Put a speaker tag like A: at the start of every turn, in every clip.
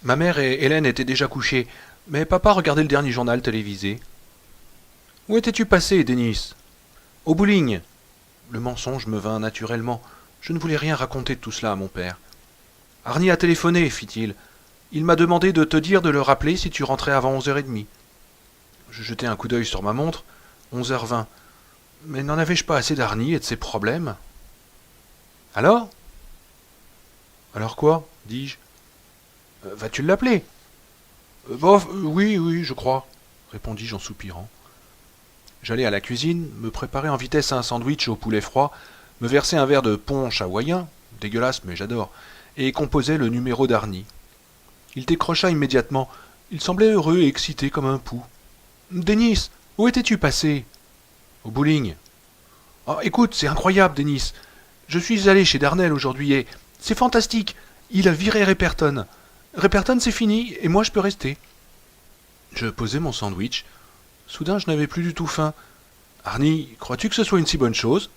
A: Ma mère et Hélène étaient déjà couchées, mais papa regardait le dernier journal télévisé. Où étais-tu passé, Denis? Au bowling. Le mensonge me vint naturellement. Je ne voulais rien raconter de tout cela à mon père. Arnie a téléphoné, fit-il. Il m'a demandé de te dire de le rappeler si tu rentrais avant 11h30. Je jetai un coup d'œil sur ma montre. 11h20. Mais n'en avais-je pas assez d'Arnie et de ses problèmes? Alors? Alors quoi? Dis-je. Vas-tu l'appeler? Bof, oui, oui, je crois, répondis-je en soupirant. J'allai à la cuisine, me préparer en vitesse un sandwich au poulet froid, me verser un verre de punch hawaïen, dégueulasse mais j'adore, et composai le numéro d'Arnie. Il décrocha immédiatement. Il semblait heureux et excité comme un pou. Denis, où étais-tu passé? Au bowling. Oh, écoute, c'est incroyable, Denis. Je suis allé chez Darnell aujourd'hui et c'est fantastique. Il a viré Reperton. Reperton, c'est fini et moi je peux rester. Je posai mon sandwich. Soudain, je n'avais plus du tout faim. Arnie, crois-tu que ce soit une si bonne chose?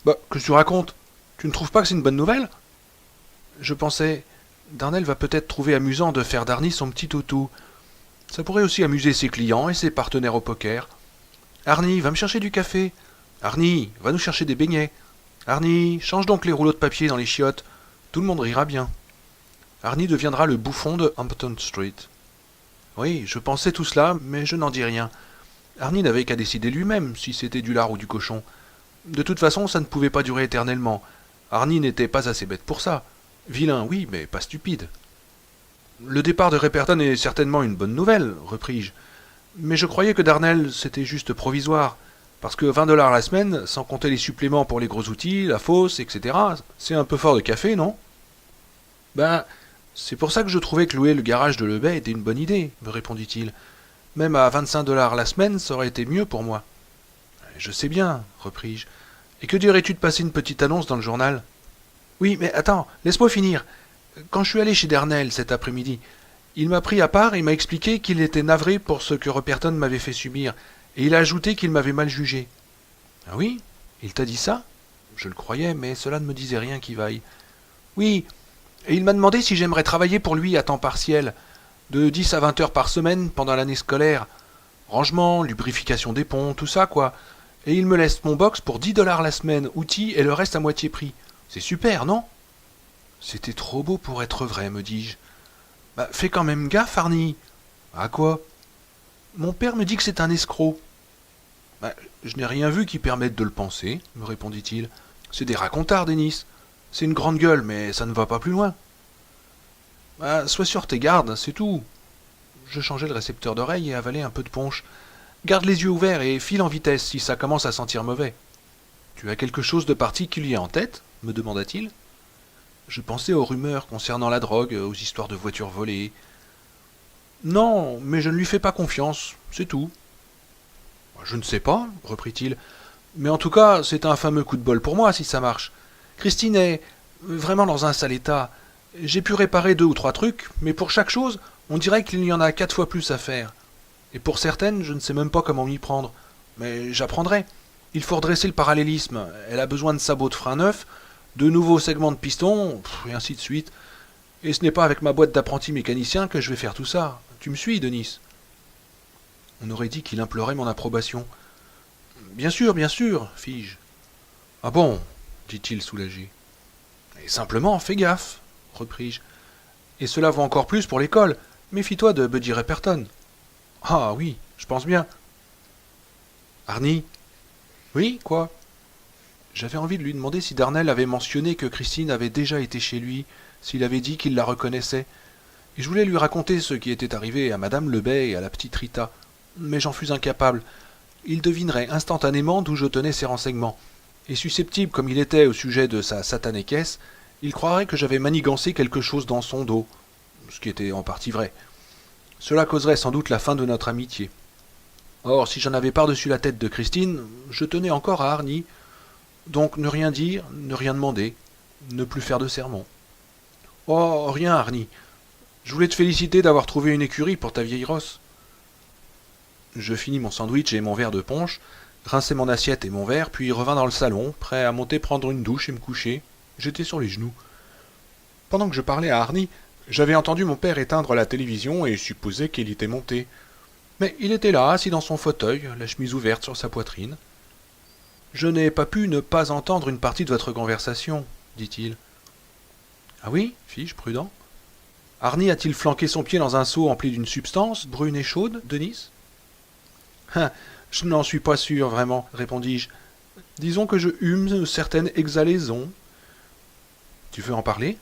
A: Bah, que tu racontes? Tu ne trouves pas que c'est une bonne nouvelle? Je pensais, Darnell va peut-être trouver amusant de faire d'Arnie son petit toutou. Ça pourrait aussi amuser ses clients et ses partenaires au poker. Arnie, va me chercher du café. Arnie, va nous chercher des beignets. Arnie, change donc les rouleaux de papier dans les chiottes. Tout le monde rira bien. Arnie deviendra le bouffon de Hampton Street. Oui, je pensais tout cela, mais je n'en dis rien. Arnie n'avait qu'à décider lui-même si c'était du lard ou du cochon. De toute façon, ça ne pouvait pas durer éternellement. Arnie n'était pas assez bête pour ça. Vilain, oui, mais pas stupide. Le départ de Reperton est certainement une bonne nouvelle, repris-je. Mais je croyais que Darnell, c'était juste provisoire. Parce que 20$ la semaine, sans compter les suppléments pour les gros outils, la fosse, etc., c'est un peu fort de café, non? Ben, c'est pour ça que je trouvais que louer le garage de Lebay était une bonne idée, me répondit-il. Même à 25$ la semaine, ça aurait été mieux pour moi. Je sais bien, repris-je. Et que dirais-tu de passer une petite annonce dans le journal? Oui, mais attends, laisse-moi finir. Quand je suis allé chez Darnell cet après-midi, il m'a pris à part et m'a expliqué qu'il était navré pour ce que Reperton m'avait fait subir, et il a ajouté qu'il m'avait mal jugé. Ah oui? Il t'a dit ça? Je le croyais, mais cela ne me disait rien qui vaille. Oui, et il m'a demandé si j'aimerais travailler pour lui à temps partiel, de 10 à 20 heures par semaine pendant l'année scolaire. Rangement, lubrification des ponts, tout ça, quoi. Et il me laisse mon box pour 10$ la semaine, outils et le reste à moitié prix. C'est super, non? C'était trop beau pour être vrai, me dis-je. Bah, fais quand même gaffe, Arnie. À quoi? Mon père me dit que c'est un escroc. Bah, je n'ai rien vu qui permette de le penser, me répondit-il. C'est des racontards, Denis. C'est une grande gueule, mais ça ne va pas plus loin. Bah, sois sur tes gardes, c'est tout. Je changeai le récepteur d'oreille et avalai un peu de punch. Garde les yeux ouverts et file en vitesse si ça commence à sentir mauvais. Tu as quelque chose de particulier en tête? Me demanda-t-il. Je pensais aux rumeurs concernant la drogue, aux histoires de voitures volées. Non, mais je ne lui fais pas confiance, c'est tout. Je ne sais pas, reprit-il, mais en tout cas, c'est un fameux coup de bol pour moi si ça marche. Christine est vraiment dans un sale état. J'ai pu réparer 2 ou 3 trucs, mais pour chaque chose, on dirait qu'il y en a 4 fois plus à faire. Et pour certaines, je ne sais même pas comment m'y prendre. Mais j'apprendrai. Il faut redresser le parallélisme. Elle a besoin de sabots de frein neufs, de nouveaux segments de piston, et ainsi de suite. Et ce n'est pas avec ma boîte d'apprenti mécanicien que je vais faire tout ça. Tu me suis, Denis? On aurait dit qu'il implorait mon approbation. Bien sûr, fis-je. Ah bon, dit-il soulagé. Et simplement, fais gaffe, repris-je. Et cela vaut encore plus pour l'école. Méfie-toi de Buddy Reperton. Ah oui, je pense bien. Arnie? Oui, quoi? J'avais envie de lui demander si Darnell avait mentionné que Christine avait déjà été chez lui, s'il avait dit qu'il la reconnaissait. Et je voulais lui raconter ce qui était arrivé à Madame Lebay et à la petite Rita. Mais j'en fus incapable. Il devinerait instantanément d'où je tenais ces renseignements. Et susceptible comme il était au sujet de sa satanée caisse, il croirait que j'avais manigancé quelque chose dans son dos, ce qui était en partie vrai. Cela causerait sans doute la fin de notre amitié. Or, si j'en avais par-dessus la tête de Christine, je tenais encore à Arnie. Donc ne rien dire, ne rien demander, ne plus faire de sermons. Oh, rien, Arnie. Je voulais te féliciter d'avoir trouvé une écurie pour ta vieille rosse. Je finis mon sandwich et mon verre de punch, rinçai mon assiette et mon verre, puis revins dans le salon, prêt à monter prendre une douche et me coucher. J'étais sur les genoux. Pendant que je parlais à Arnie, J'avais entendu mon père éteindre la télévision et supposais qu'il était monté. Mais il était là, assis dans son fauteuil, la chemise ouverte sur sa poitrine. Je n'ai pas pu ne pas entendre une partie de votre conversation, dit-il. Ah oui, fis-je, prudent. Arnie a-t-il flanqué son pied dans un seau empli d'une substance, brune et chaude, Denis? Je n'en suis pas sûr, vraiment, répondis-je. Disons que je hume une certaine exhalaison. Tu veux en parler?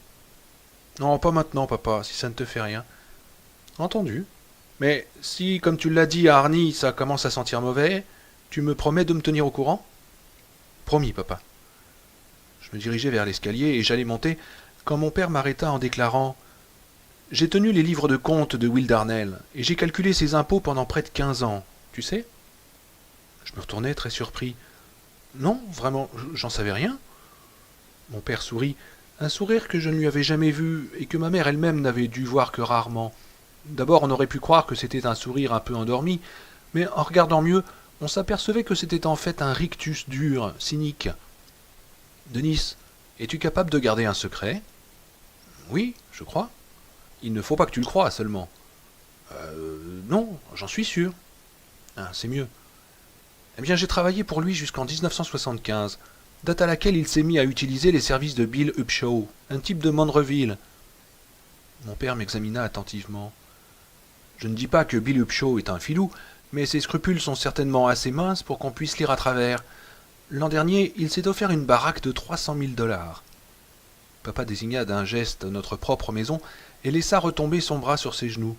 A: Non, pas maintenant, papa, si ça ne te fait rien. Entendu. Mais si, comme tu l'as dit à Arnie, ça commence à sentir mauvais, tu me promets de me tenir au courant? Promis, papa. Je me dirigeais vers l'escalier et j'allais monter quand mon père m'arrêta en déclarant « J'ai tenu les livres de compte de Will Darnell et j'ai calculé ses impôts pendant près de 15 ans, tu sais ?» Je me retournai très surpris. « Non, vraiment, j'en savais rien. » Mon père sourit, un sourire que je ne lui avais jamais vu et que ma mère elle-même n'avait dû voir que rarement. D'abord, on aurait pu croire que c'était un sourire un peu endormi, mais en regardant mieux, on s'apercevait que c'était en fait un rictus dur, cynique. « Denis, es-tu capable de garder un secret ?»« Oui, je crois. Il ne faut pas que tu le croies seulement. »« Non, j'en suis sûr. »« Ah, c'est mieux. » Eh bien, j'ai travaillé pour lui jusqu'en 1975, date à laquelle il s'est mis à utiliser les services de Bill Upshaw, un type de Mandreville. Mon père m'examina attentivement. Je ne dis pas que Bill Upshaw est un filou, mais ses scrupules sont certainement assez minces pour qu'on puisse lire à travers. L'an dernier, il s'est offert une baraque de 300 000 $. Papa désigna d'un geste notre propre maison et laissa retomber son bras sur ses genoux.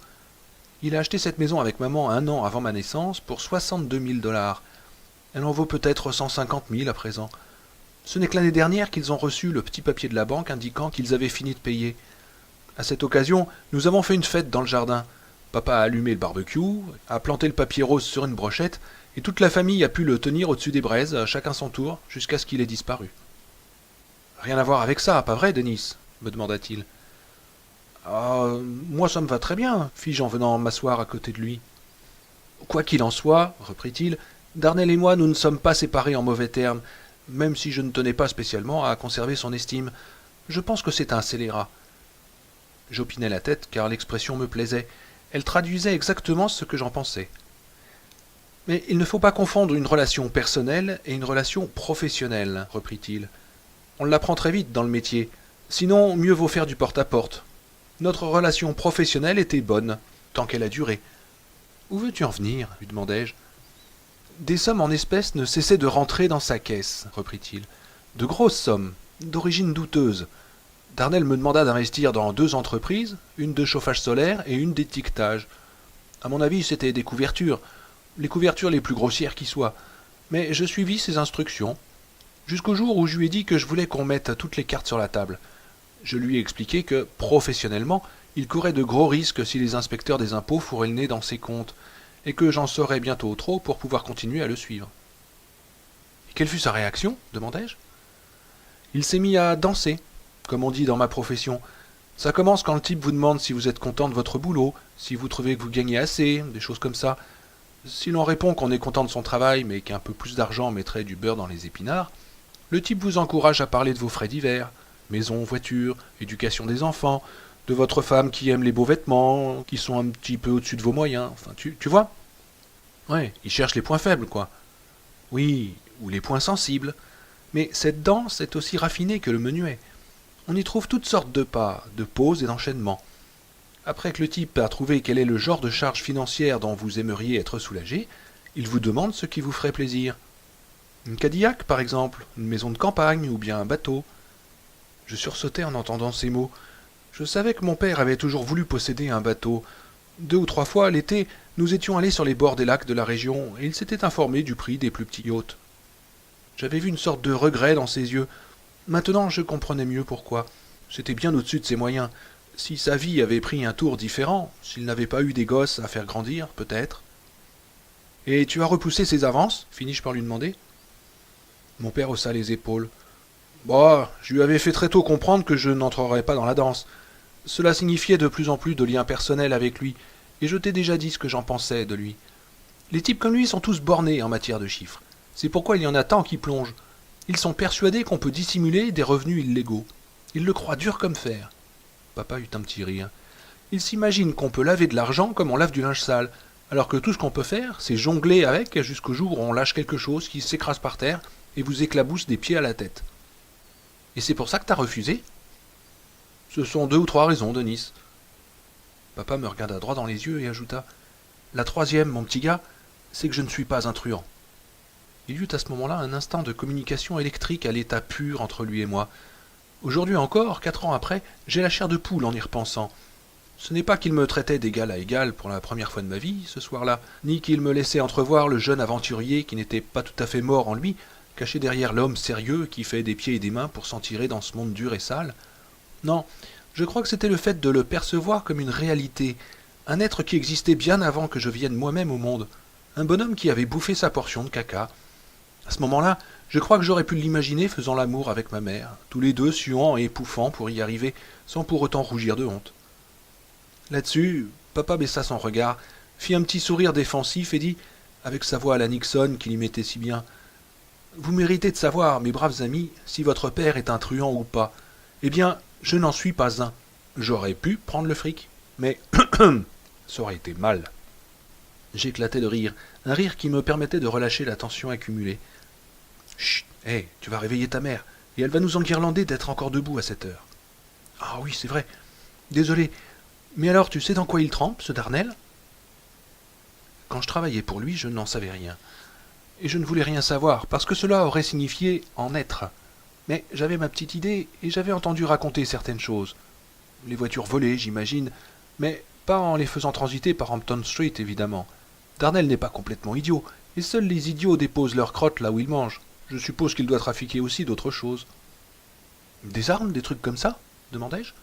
A: Il a acheté cette maison avec maman 1 an avant ma naissance pour 62 000 $. Elle en vaut peut-être 150 000 à présent. Ce n'est que l'année dernière qu'ils ont reçu le petit papier de la banque indiquant qu'ils avaient fini de payer. À cette occasion, nous avons fait une fête dans le jardin. Papa a allumé le barbecue, a planté le papier rose sur une brochette, et toute la famille a pu le tenir au-dessus des braises, chacun son tour, jusqu'à ce qu'il ait disparu. Rien à voir avec ça, pas vrai, Denis? Me demanda-t-il. Ah, moi ça me va très bien, fis-je en venant m'asseoir à côté de lui. Quoi qu'il en soit, reprit-il, Darnell et moi, nous ne sommes pas séparés en mauvais termes, même si je ne tenais pas spécialement à conserver son estime. Je pense que c'est un scélérat. J'opinai la tête, car l'expression me plaisait. Elle traduisait exactement ce que j'en pensais. Mais il ne faut pas confondre une relation personnelle et une relation professionnelle, reprit-il. On l'apprend très vite dans le métier. Sinon, mieux vaut faire du porte-à-porte. Notre relation professionnelle était bonne, tant qu'elle a duré. Où veux-tu en venir? Lui demandai-je. Des sommes en espèces ne cessaient de rentrer dans sa caisse, reprit-il. De grosses sommes, d'origine douteuse. Darnell me demanda d'investir dans 2 entreprises, une de chauffage solaire et une d'étiquetage. À mon avis, c'était des couvertures, les couvertures les plus grossières qui soient. Mais je suivis ses instructions, jusqu'au jour où je lui ai dit que je voulais qu'on mette toutes les cartes sur la table. Je lui ai expliqué que, professionnellement, il courait de gros risques si les inspecteurs des impôts fourraient le nez dans ses comptes, et que j'en saurais bientôt trop pour pouvoir continuer à le suivre. « Et quelle fut sa réaction ?» demandai-je. Il s'est mis à danser, comme on dit dans ma profession. Ça commence quand le type vous demande si vous êtes content de votre boulot, si vous trouvez que vous gagnez assez, des choses comme ça. Si l'on répond qu'on est content de son travail, mais qu'un peu plus d'argent mettrait du beurre dans les épinards, le type vous encourage à parler de vos frais divers, maison, voiture, éducation des enfants, de votre femme qui aime les beaux vêtements, qui sont un petit peu au-dessus de vos moyens, enfin, tu vois? Ouais, il cherche les points faibles, quoi. Oui, ou les points sensibles. Mais cette danse est aussi raffinée que le menuet. On y trouve toutes sortes de pas, de pauses et d'enchaînements. Après que le type a trouvé quel est le genre de charge financière dont vous aimeriez être soulagé, il vous demande ce qui vous ferait plaisir. Une Cadillac, par exemple, une maison de campagne, ou bien un bateau. Je sursautai en entendant ces mots. Je savais que mon père avait toujours voulu posséder un bateau. 2 ou 3 fois, l'été, nous étions allés sur les bords des lacs de la région, et il s'était informé du prix des plus petits yachts. J'avais vu une sorte de regret dans ses yeux. Maintenant, je comprenais mieux pourquoi. C'était bien au-dessus de ses moyens. Si sa vie avait pris un tour différent, s'il n'avait pas eu des gosses à faire grandir, peut-être. « Et tu as repoussé ses avances ?» finis-je par lui demander. Mon père haussa les épaules. « Bah, je lui avais fait très tôt comprendre que je n'entrerais pas dans la danse. Cela signifiait de plus en plus de liens personnels avec lui, et je t'ai déjà dit ce que j'en pensais de lui. Les types comme lui sont tous bornés en matière de chiffres. C'est pourquoi il y en a tant qui plongent. Ils sont persuadés qu'on peut dissimuler des revenus illégaux. Ils le croient dur comme fer. » Papa eut un petit rire. Ils s'imaginent qu'on peut laver de l'argent comme on lave du linge sale, alors que tout ce qu'on peut faire, c'est jongler avec jusqu'au jour où on lâche quelque chose qui s'écrase par terre et vous éclabousse des pieds à la tête. Et c'est pour ça que t'as refusé? Ce sont 2 ou 3 raisons, Denis. Papa me regarda droit dans les yeux et ajouta: La troisième, mon petit gars, c'est que je ne suis pas un truand. Il y eut à ce moment-là un instant de communication électrique à l'état pur entre lui et moi. Aujourd'hui encore, 4 ans après, j'ai la chair de poule en y repensant. Ce n'est pas qu'il me traitait d'égal à égal pour la première fois de ma vie, ce soir-là, ni qu'il me laissait entrevoir le jeune aventurier qui n'était pas tout à fait mort en lui, caché derrière l'homme sérieux qui fait des pieds et des mains pour s'en tirer dans ce monde dur et sale. Non, je crois que c'était le fait de le percevoir comme une réalité, un être qui existait bien avant que je vienne moi-même au monde, un bonhomme qui avait bouffé sa portion de caca. À ce moment-là, je crois que j'aurais pu l'imaginer faisant l'amour avec ma mère, tous les deux suant et épouffant pour y arriver, sans pour autant rougir de honte. Là-dessus, papa baissa son regard, fit un petit sourire défensif et dit, avec sa voix à la Nixon qui lui mettait si bien: « Vous méritez de savoir, mes braves amis, si votre père est un truand ou pas. Eh bien, je n'en suis pas un. J'aurais pu prendre le fric, mais ça aurait été mal. » J'éclatai de rire, un rire qui me permettait de relâcher la tension accumulée. « Chut, hé, tu vas réveiller ta mère, et elle va nous enguirlander d'être encore debout à cette heure. »« Ah oui, c'est vrai. Désolé. Mais alors, tu sais dans quoi il trempe, ce Darnel ?» Quand je travaillais pour lui, je n'en savais rien. Et je ne voulais rien savoir, parce que cela aurait signifié en être. Mais j'avais ma petite idée, et j'avais entendu raconter certaines choses. Les voitures volées, j'imagine, mais pas en les faisant transiter par Hampton Street, évidemment. Darnel n'est pas complètement idiot, et seuls les idiots déposent leurs crottes là où ils mangent. Je suppose qu'il doit trafiquer aussi d'autres choses. « Des armes, des trucs comme ça ?» demandai-je.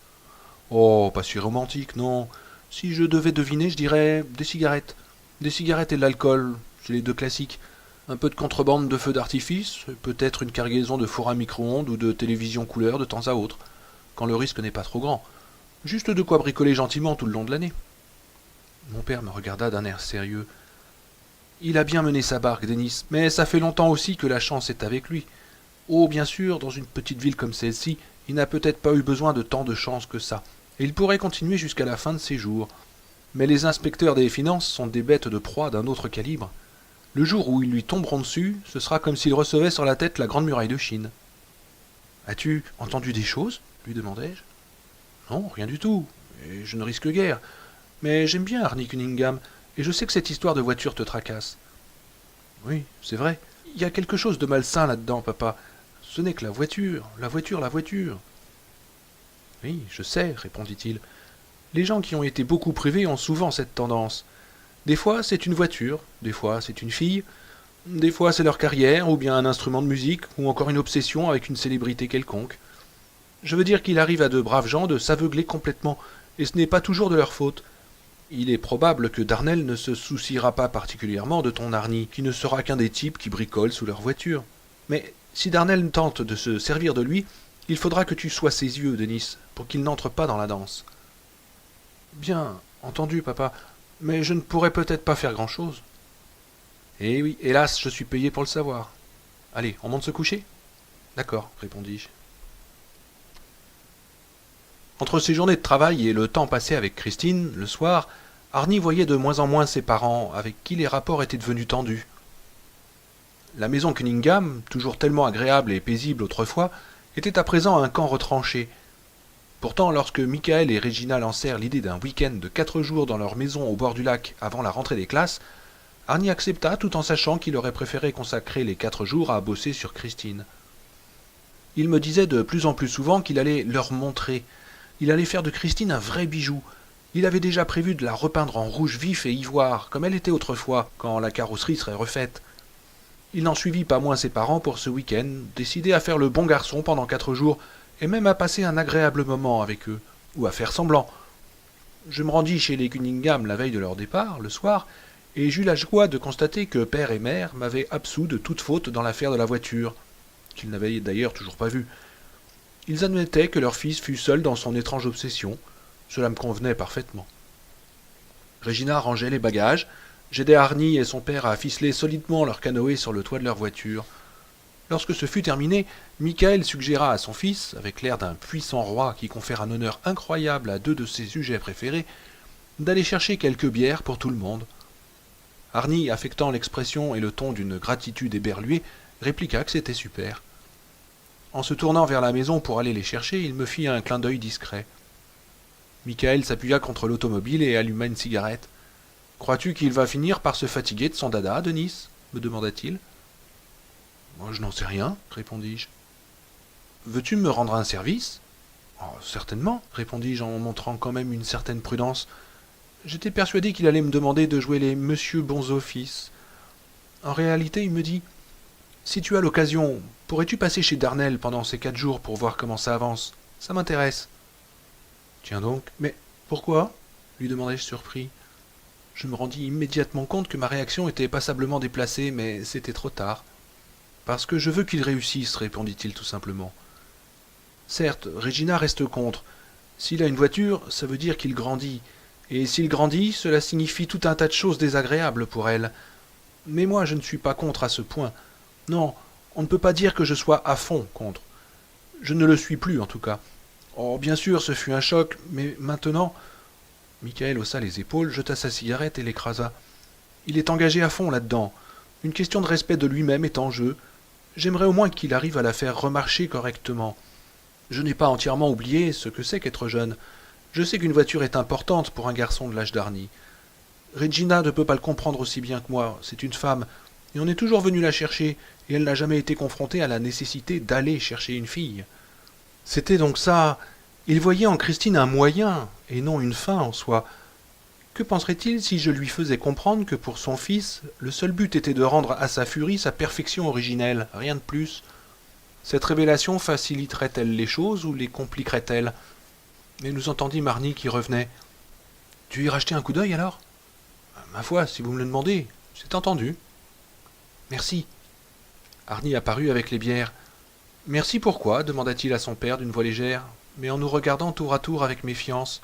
A: « Oh, pas si romantique, non. Si je devais deviner, je dirais des cigarettes. Des cigarettes et de l'alcool, c'est les 2 classiques. Un peu de contrebande de feux d'artifice, peut-être une cargaison de four à micro-ondes ou de télévision couleur de temps à autre, quand le risque n'est pas trop grand. Juste de quoi bricoler gentiment tout le long de l'année. » Mon père me regarda d'un air sérieux. « Il a bien mené sa barque, Denis, mais ça fait longtemps aussi que la chance est avec lui. Oh, bien sûr, dans une petite ville comme celle-ci, il n'a peut-être pas eu besoin de tant de chance que ça, et il pourrait continuer jusqu'à la fin de ses jours. Mais les inspecteurs des finances sont des bêtes de proie d'un autre calibre. Le jour où ils lui tomberont dessus, ce sera comme s'il recevait sur la tête la grande muraille de Chine. »« As-tu entendu des choses ?» lui demandai-je. « Non, rien du tout, et je ne risque guère. Mais j'aime bien Arnie Cunningham, et je sais que cette histoire de voiture te tracasse. »« Oui, c'est vrai. Il y a quelque chose de malsain là-dedans, papa. Ce n'est que la voiture, la voiture, la voiture. »« Oui, je sais, répondit-il. Les gens qui ont été beaucoup privés ont souvent cette tendance. Des fois, c'est une voiture, des fois, c'est une fille, des fois, c'est leur carrière, ou bien un instrument de musique, ou encore une obsession avec une célébrité quelconque. Je veux dire qu'il arrive à de braves gens de s'aveugler complètement, et ce n'est pas toujours de leur faute. Il est probable que Darnel ne se souciera pas particulièrement de ton Arnie, qui ne sera qu'un des types qui bricolent sous leur voiture. Mais si Darnel tente de se servir de lui, il faudra que tu sois ses yeux, Denis, pour qu'il n'entre pas dans la danse. »« Bien, entendu, papa, mais je ne pourrais peut-être pas faire grand-chose. »« Eh oui, hélas, je suis payé pour le savoir. Allez, on monte se coucher ?»« D'accord, répondis-je. » Entre ses journées de travail et le temps passé avec Christine, le soir, Arnie voyait de moins en moins ses parents, avec qui les rapports étaient devenus tendus. La maison Cunningham, toujours tellement agréable et paisible autrefois, était à présent un camp retranché. Pourtant, lorsque Michael et Regina lancèrent l'idée d'un week-end de 4 jours dans leur maison au bord du lac avant la rentrée des classes, Arnie accepta tout en sachant qu'il aurait préféré consacrer les 4 jours à bosser sur Christine. Il me disait de plus en plus souvent qu'il allait leur montrer. Il allait faire de Christine un vrai bijou. Il avait déjà prévu de la repeindre en rouge vif et ivoire, comme elle était autrefois, quand la carrosserie serait refaite. Il n'en suivit pas moins ses parents pour ce week-end, décidés à faire le bon garçon pendant 4 jours, et même à passer un agréable moment avec eux, ou à faire semblant. Je me rendis chez les Cunningham la veille de leur départ, le soir, et j'eus la joie de constater que père et mère m'avaient absous de toute faute dans l'affaire de la voiture, qu'ils n'avaient d'ailleurs toujours pas vue. Ils admettaient que leur fils fût seul dans son étrange obsession. Cela me convenait parfaitement. Regina rangeait les bagages, j'aidai Arnie et son père à ficeler solidement leur canoë sur le toit de leur voiture. Lorsque ce fut terminé, Michael suggéra à son fils, avec l'air d'un puissant roi qui confère un honneur incroyable à deux de ses sujets préférés, d'aller chercher quelques bières pour tout le monde. Arnie, affectant l'expression et le ton d'une gratitude éberluée, répliqua que c'était super. En se tournant vers la maison pour aller les chercher, il me fit un clin d'œil discret. Michael s'appuya contre l'automobile et alluma une cigarette. « Crois-tu qu'il va finir par se fatiguer de son dada, Denis ?» me demanda-t-il. « Moi, je n'en sais rien, » répondis-je. « Veux-tu me rendre un service ?»« Oh, certainement, » répondis-je en montrant quand même une certaine prudence. J'étais persuadé qu'il allait me demander de jouer les Monsieur Bonzoffice. En réalité, il me dit « Si tu as l'occasion, pourrais-tu passer chez Darnel pendant ces 4 jours pour voir comment ça avance? Ça m'intéresse. » Tiens donc, mais pourquoi? Lui demandai-je surpris. Je me rendis immédiatement compte que ma réaction était passablement déplacée, mais c'était trop tard. Parce que je veux qu'il réussisse, répondit-il tout simplement. Certes, Regina reste contre. S'il a une voiture, ça veut dire qu'il grandit. Et s'il grandit, cela signifie tout un tas de choses désagréables pour elle. Mais moi, je ne suis pas contre à ce point. Non, on ne peut pas dire que je sois à fond contre. Je ne le suis plus, en tout cas. Oh, bien sûr, ce fut un choc, mais maintenant... Michael haussa les épaules, jeta sa cigarette et l'écrasa. Il est engagé à fond là-dedans. Une question de respect de lui-même est en jeu. J'aimerais au moins qu'il arrive à la faire remarcher correctement. Je n'ai pas entièrement oublié ce que c'est qu'être jeune. Je sais qu'une voiture est importante pour un garçon de l'âge d'Arnie. Regina ne peut pas le comprendre aussi bien que moi, c'est une femme, et on est toujours venu la chercher, et elle n'a jamais été confrontée à la nécessité d'aller chercher une fille. C'était donc ça. Il voyait en Christine un moyen, et non une fin en soi. Que penserait-il si je lui faisais comprendre que pour son fils, le seul but était de rendre à sa furie sa perfection originelle, rien de plus? Cette révélation faciliterait-elle les choses ou les compliquerait-elle? Et nous entendîmes Arnie qui revenait. « Tu y rachetais un coup d'œil alors ?»« Ma foi, si vous me le demandez, c'est entendu. »« Merci. » Arnie apparut avec les bières. « Merci pourquoi ?» demanda-t-il à son père d'une voix légère, mais en nous regardant tour à tour avec méfiance.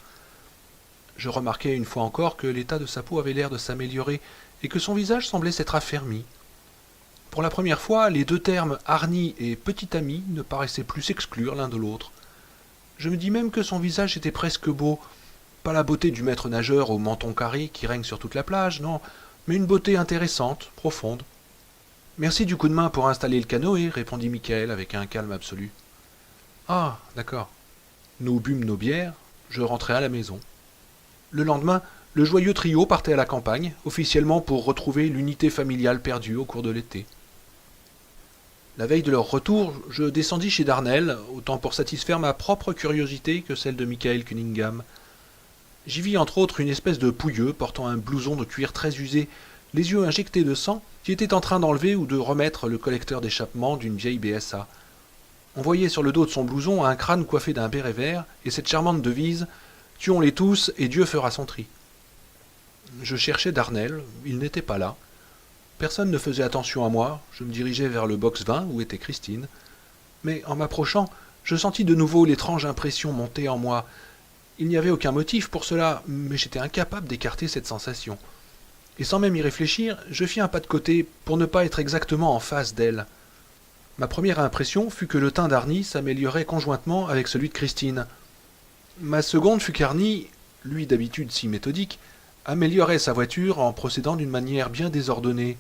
A: Je remarquai une fois encore que l'état de sa peau avait l'air de s'améliorer et que son visage semblait s'être affermi. Pour la première fois, les deux termes « Arnie » et « petit ami » ne paraissaient plus s'exclure l'un de l'autre. Je me dis même que son visage était presque beau, pas la beauté du maître nageur au menton carré qui règne sur toute la plage, non, mais une beauté intéressante, profonde. « Merci du coup de main pour installer le canoë, » répondit Michael avec un calme absolu. « Ah, d'accord. » Nous bûmes nos bières, je rentrai à la maison. Le lendemain, le joyeux trio partait à la campagne, officiellement pour retrouver l'unité familiale perdue au cours de l'été. La veille de leur retour, je descendis chez Darnel, autant pour satisfaire ma propre curiosité que celle de Michael Cunningham. J'y vis entre autres une espèce de pouilleux portant un blouson de cuir très usé, les yeux injectés de sang, qui était en train d'enlever ou de remettre le collecteur d'échappement d'une vieille BSA. On voyait sur le dos de son blouson un crâne coiffé d'un béret vert et cette charmante devise « Tuons-les tous et Dieu fera son tri ». Je cherchais Darnel, il n'était pas là. Personne ne faisait attention à moi, je me dirigeais vers le box 20 où était Christine. Mais en m'approchant, je sentis de nouveau l'étrange impression monter en moi. Il n'y avait aucun motif pour cela, mais j'étais incapable d'écarter cette sensation. Et sans même y réfléchir, je fis un pas de côté pour ne pas être exactement en face d'elle. Ma première impression fut que le teint d'Arnie s'améliorait conjointement avec celui de Christine. Ma seconde fut qu'Arnie, lui d'habitude si méthodique, améliorait sa voiture en procédant d'une manière bien désordonnée.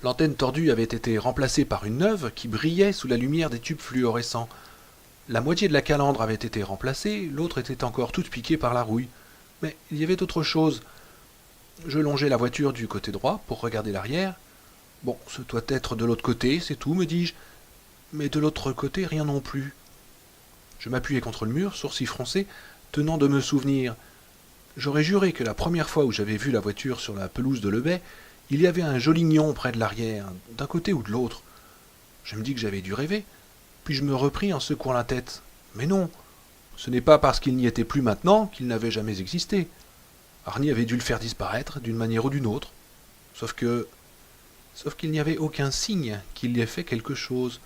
A: L'antenne tordue avait été remplacée par une neuve qui brillait sous la lumière des tubes fluorescents. La moitié de la calandre avait été remplacée, l'autre était encore toute piquée par la rouille. Mais il y avait autre chose. Je longeai la voiture du côté droit pour regarder l'arrière. Bon, ce doit être de l'autre côté, c'est tout, me dis-je. Mais de l'autre côté, rien non plus. Je m'appuyai contre le mur, sourcils froncés, tenant de me souvenir. J'aurais juré que la première fois où j'avais vu la voiture sur la pelouse de Lebet, il y avait un jolignon près de l'arrière, d'un côté ou de l'autre. Je me dis que j'avais dû rêver, puis je me repris en secouant la tête. Mais non, ce n'est pas parce qu'il n'y était plus maintenant qu'il n'avait jamais existé. Arnie avait dû le faire disparaître d'une manière ou d'une autre. Sauf qu'il n'y avait aucun signe qu'il y ait fait quelque chose.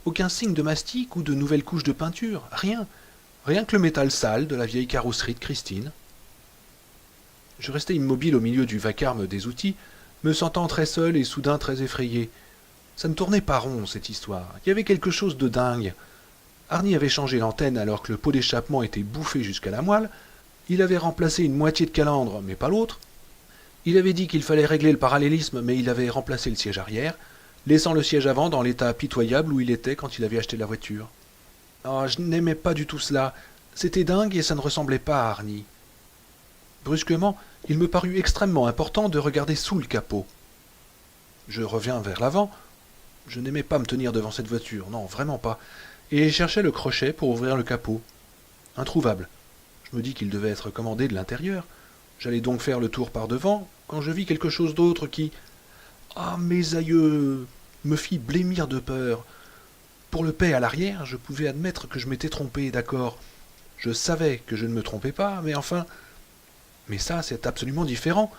A: Aucun signe de mastic ou de nouvelle couche de peinture. Rien. Rien que le métal sale de la vieille carrosserie de Christine. Je restai immobile au milieu du vacarme des outils, me sentant très seul et soudain très effrayé. Ça ne tournait pas rond, cette histoire. Il y avait quelque chose de dingue. Arnie avait changé l'antenne alors que le pot d'échappement était bouffé jusqu'à la moelle. Il avait remplacé une moitié de calandre, mais pas l'autre. Il avait dit qu'il fallait régler le parallélisme, mais il avait remplacé le siège arrière, laissant le siège avant dans l'état pitoyable où il était quand il avait acheté la voiture. Ah, je n'aimais pas du tout cela. C'était dingue et ça ne ressemblait pas à Arnie. Brusquement, il me parut extrêmement important de regarder sous le capot. Je reviens vers l'avant. Je n'aimais pas me tenir devant cette voiture, non, vraiment pas, et cherchais le crochet pour ouvrir le capot. Introuvable. Je me dis qu'il devait être commandé de l'intérieur. J'allais donc faire le tour par devant, quand je vis quelque chose d'autre qui... Ah, mes aïeux me fit blêmir de peur. Pour le paix à l'arrière, je pouvais admettre que je m'étais trompé, d'accord. Je savais que je ne me trompais pas, mais enfin... Mais ça, c'est absolument différent.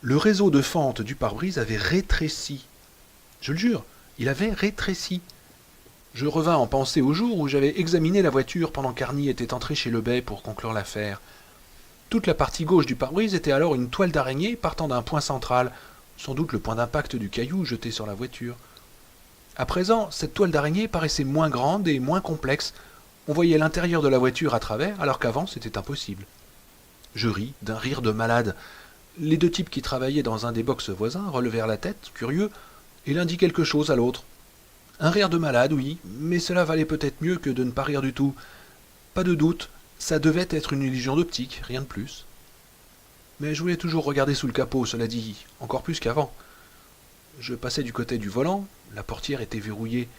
A: Le réseau de fente du pare-brise avait rétréci. Je le jure, il avait rétréci. Je revins en pensée au jour où j'avais examiné la voiture pendant qu'Arnie était entré chez Lebet pour conclure l'affaire. Toute la partie gauche du pare-brise était alors une toile d'araignée partant d'un point central, sans doute le point d'impact du caillou jeté sur la voiture. À présent, cette toile d'araignée paraissait moins grande et moins complexe. On voyait l'intérieur de la voiture à travers, alors qu'avant c'était impossible. Je ris, d'un rire de malade. Les deux types qui travaillaient dans un des box voisins relevèrent la tête, curieux, et l'un dit quelque chose à l'autre. Un rire de malade, oui, mais cela valait peut-être mieux que de ne pas rire du tout. Pas de doute, ça devait être une illusion d'optique, rien de plus. Mais je voulais toujours regarder sous le capot, cela dit, encore plus qu'avant. Je passais du côté du volant, la portière était verrouillée.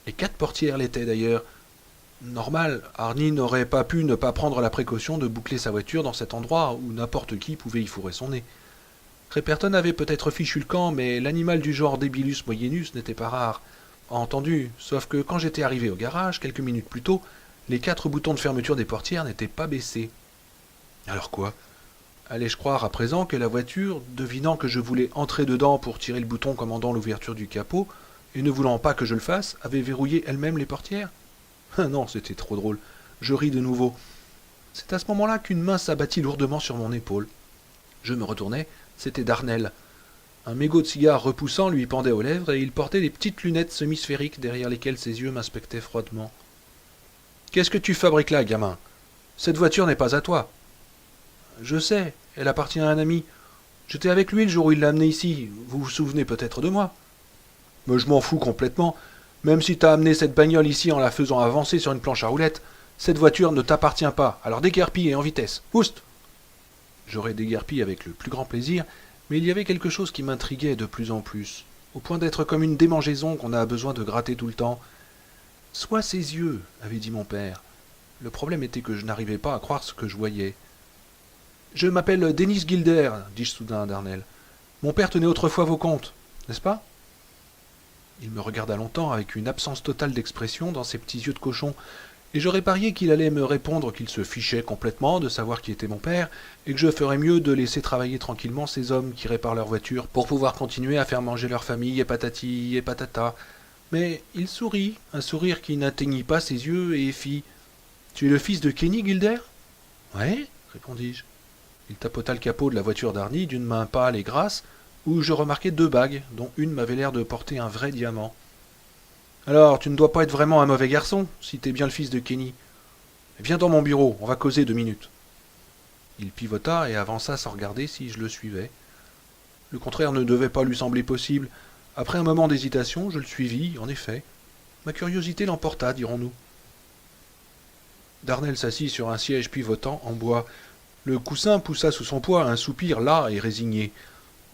A: Les 4 portières l'étaient d'ailleurs. Normal, Arnie n'aurait pas pu ne pas prendre la précaution de boucler sa voiture dans cet endroit où n'importe qui pouvait y fourrer son nez. Creperton avait peut-être fichu le camp, mais l'animal du genre Débilus moyennus n'était pas rare. Entendu, sauf que quand j'étais arrivé au garage, quelques minutes plus tôt, les 4 boutons de fermeture des portières n'étaient pas baissés. Alors quoi? Allais-je croire à présent que la voiture, devinant que je voulais entrer dedans pour tirer le bouton commandant l'ouverture du capot, et ne voulant pas que je le fasse, avait verrouillé elle-même les portières? Ah non, c'était trop drôle. Je ris de nouveau. C'est à ce moment-là qu'une main s'abattit lourdement sur mon épaule. Je me retournai, c'était Darnell. Un mégot de cigare repoussant lui pendait aux lèvres et il portait des petites lunettes semi-sphériques derrière lesquelles ses yeux m'inspectaient froidement. « Qu'est-ce que tu fabriques là, gamin? Cette voiture n'est pas à toi. »« Je sais, elle appartient à un ami. J'étais avec lui le jour où il l'a amenée ici. Vous vous souvenez peut-être de moi. »« Mais je m'en fous complètement. Même si t'as amené cette bagnole ici en la faisant avancer sur une planche à roulettes, cette voiture ne t'appartient pas. Alors déguerpille et en vitesse. Oust !» J'aurais déguerpi avec le plus grand plaisir, mais il y avait quelque chose qui m'intriguait de plus en plus, au point d'être comme une démangeaison qu'on a besoin de gratter tout le temps. « Sois ses yeux », avait dit mon père. Le problème était que je n'arrivais pas à croire ce que je voyais. « Je m'appelle Dennis Gilder, dis-je soudain à Darnell. Mon père tenait autrefois vos comptes, n'est-ce pas ?» Il me regarda longtemps avec une absence totale d'expression dans ses petits yeux de cochon, et j'aurais parié qu'il allait me répondre qu'il se fichait complètement de savoir qui était mon père, et que je ferais mieux de laisser travailler tranquillement ces hommes qui réparent leur voiture pour pouvoir continuer à faire manger leur famille et patati et patata. Mais il sourit, un sourire qui n'atteignit pas ses yeux, et fit « Tu es le fils de Kenny Gilder ?»« Ouais, répondis-je. Il tapota le capot de la voiture d'Arnie d'une main pâle et grasse, où je remarquai 2 bagues, dont une m'avait l'air de porter un vrai diamant. « Alors, tu ne dois pas être vraiment un mauvais garçon, si t'es bien le fils de Kenny. Viens dans mon bureau, on va causer 2 minutes. » Il pivota et avança sans regarder si je le suivais. Le contraire ne devait pas lui sembler possible. Après un moment d'hésitation, je le suivis, en effet. Ma curiosité l'emporta, dirons-nous. Darnell s'assit sur un siège pivotant en bois. Le coussin poussa sous son poids un soupir las et résigné.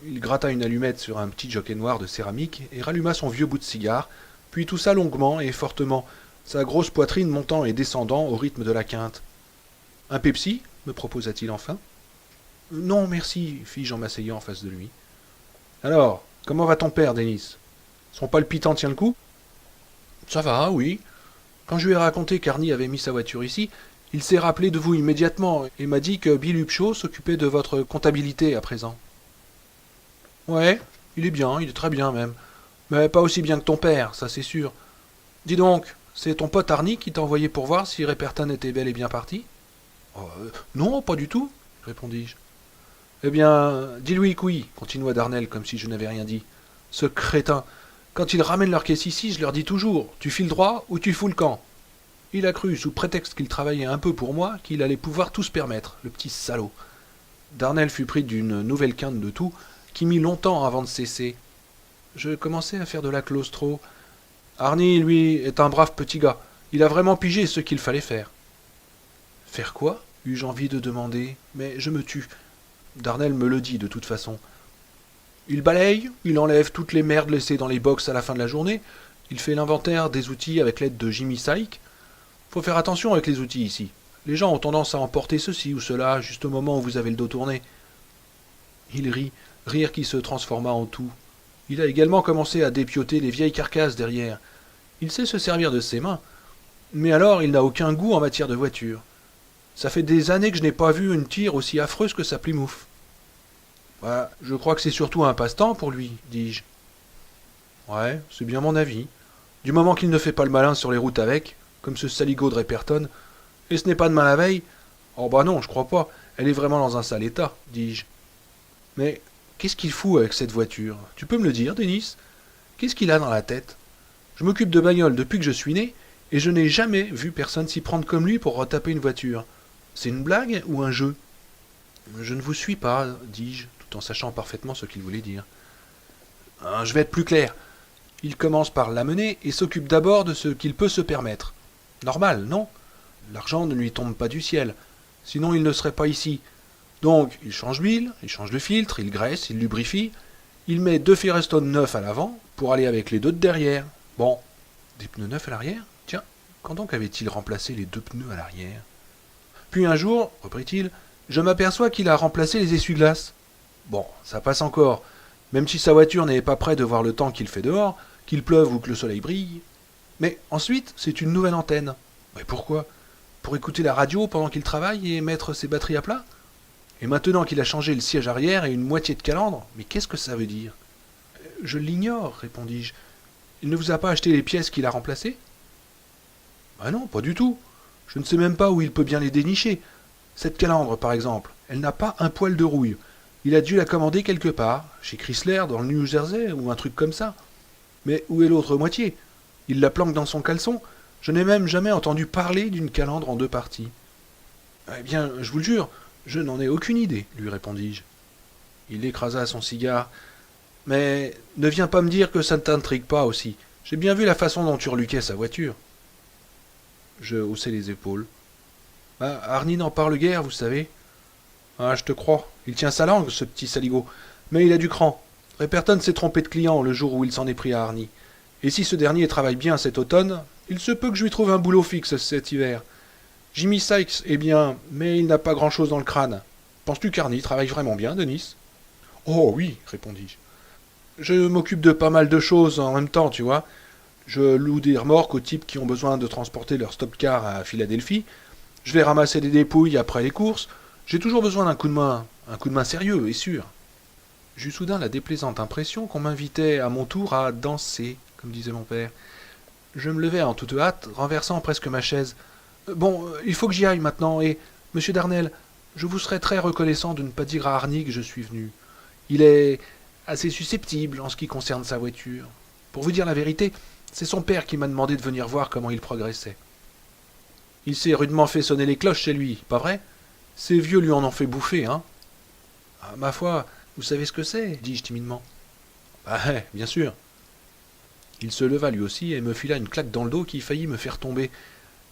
A: Il gratta une allumette sur un petit jockey noir de céramique et ralluma son vieux bout de cigare, puis toussa longuement et fortement, sa grosse poitrine montant et descendant au rythme de la quinte. « Un Pepsi » me proposa-t-il enfin. « Non, merci, » fis-je en m'asseyant en face de lui. « Alors, comment va ton père, Denis? Son palpitant tient le coup ?»« Ça va, oui. Quand je lui ai raconté qu'Arnie avait mis sa voiture ici, il s'est rappelé de vous immédiatement et m'a dit que Bill Upshaw s'occupait de votre comptabilité à présent. »« Ouais, il est très bien même. Mais pas aussi bien que ton père, ça c'est sûr. Dis donc, c'est ton pote Arnie qui t'a envoyé pour voir si Reperton était bel et bien parti ?»« Non, pas du tout, répondis-je. »« Eh bien, dis-lui que oui, continua Darnell comme si je n'avais rien dit. Ce crétin, Quand ils ramènent leur caisse ici, je leur dis toujours « Tu files droit ou tu fous le camp ?» Il a cru, sous prétexte qu'il travaillait un peu pour moi, qu'il allait pouvoir tout se permettre, le petit salaud. Darnel fut pris d'une nouvelle quinte de tout, qui mit longtemps avant de cesser. Je commençais à faire de la claustro. Arnie, lui, est un brave petit gars. Il a vraiment pigé ce qu'il fallait faire. Faire quoi? Eus-je envie de demander, mais je me tus. Darnel me le dit de toute façon. Il balaye, il enlève toutes les merdes laissées dans les box à la fin de la journée, il fait l'inventaire des outils avec l'aide de Jimmy Syke. Faut faire attention avec les outils ici. Les gens ont tendance à emporter ceci ou cela juste au moment où vous avez le dos tourné. Il rit, rire qui se transforma en tout. Il a également commencé à dépioter les vieilles carcasses derrière. Il sait se servir de ses mains. Mais alors, il n'a aucun goût en matière de voiture. Ça fait des années que je n'ai pas vu une tire aussi affreuse que sa Plymouth. Bah, je crois que c'est surtout un passe-temps pour lui, dis-je. Ouais, c'est bien mon avis. Du moment qu'il ne fait pas le malin sur les routes avec, comme ce saligo de Repperton, et ce n'est pas demain la veille, oh bah non, je crois pas, elle est vraiment dans un sale état, dis-je. Mais qu'est-ce qu'il fout avec cette voiture? Tu peux me le dire, Denis? Qu'est-ce qu'il a dans la tête? Je m'occupe de bagnole depuis que je suis né, et je n'ai jamais vu personne s'y prendre comme lui pour retaper une voiture. C'est une blague ou un jeu? Je ne vous suis pas, dis-je, tout en sachant parfaitement ce qu'il voulait dire. Je vais être plus clair. Il commence par l'amener et s'occupe d'abord de ce qu'il peut se permettre. Normal, non? L'argent ne lui tombe pas du ciel, sinon il ne serait pas ici. Donc, il change l'huile, il change le filtre, il graisse, il lubrifie, il met 2 Firestone neufs à l'avant pour aller avec les 2 de derrière. Bon, des pneus neufs à l'arrière? Tiens, quand donc avait-il remplacé les 2 pneus à l'arrière? Puis un jour, reprit-il, je m'aperçois qu'il a remplacé les essuie-glaces. Bon, ça passe encore, même si sa voiture n'est pas près de voir le temps qu'il fait dehors, qu'il pleuve ou que le soleil brille. Mais ensuite, c'est une nouvelle antenne. Mais pourquoi? Pour écouter la radio pendant qu'il travaille et mettre ses batteries à plat? Et maintenant qu'il a changé le siège arrière et une moitié de calandre, mais qu'est-ce que ça veut dire? Je l'ignore, répondis-je. Il ne vous a pas acheté les pièces qu'il a remplacées? Ah non, pas du tout. Je ne sais même pas où il peut bien les dénicher. Cette calandre, par exemple, elle n'a pas un poil de rouille. Il a dû la commander quelque part, chez Chrysler, dans le New Jersey, ou un truc comme ça. Mais où est l'autre moitié? Il la planque dans son caleçon. Je n'ai même jamais entendu parler d'une calandre en 2 parties. Eh bien, je vous le jure, je n'en ai aucune idée, lui répondis-je. Il écrasa son cigare. Mais ne viens pas me dire que ça ne t'intrigue pas aussi. J'ai bien vu la façon dont tu reluquais sa voiture. Je haussai les épaules. Bah, Arnie n'en parle guère, vous savez. Ah, je te crois. Il tient sa langue, ce petit saligo. Mais il a du cran. Repperton s'est trompé de client le jour où il s'en est pris à Arnie. Et si ce dernier travaille bien cet automne, il se peut que je lui trouve un boulot fixe cet hiver. Jimmy Sykes est bien, mais il n'a pas grand-chose dans le crâne. Penses-tu qu'Arnie travaille vraiment bien, Denis? Oh oui, répondis-je. Je m'occupe de pas mal de choses en même temps, tu vois. Je loue des remorques aux types qui ont besoin de transporter leur stop-car à Philadelphie. Je vais ramasser des dépouilles après les courses. J'ai toujours besoin d'un coup de main sérieux et sûr. J'eus soudain la déplaisante impression qu'on m'invitait à mon tour à danser, comme disait mon père. Je me levai en toute hâte, renversant presque ma chaise. Bon, il faut que j'y aille maintenant, et, monsieur Darnel, je vous serais très reconnaissant de ne pas dire à Arnie que je suis venu. Il est assez susceptible en ce qui concerne sa voiture. Pour vous dire la vérité, c'est son père qui m'a demandé de venir voir comment il progressait. Il s'est rudement fait sonner les cloches chez lui, pas vrai? Ces vieux lui en ont fait bouffer, hein? Ah, ma foi, vous savez ce que c'est? Dis-je timidement. Ah, bien sûr. Il se leva lui aussi et me fila une claque dans le dos qui faillit me faire tomber.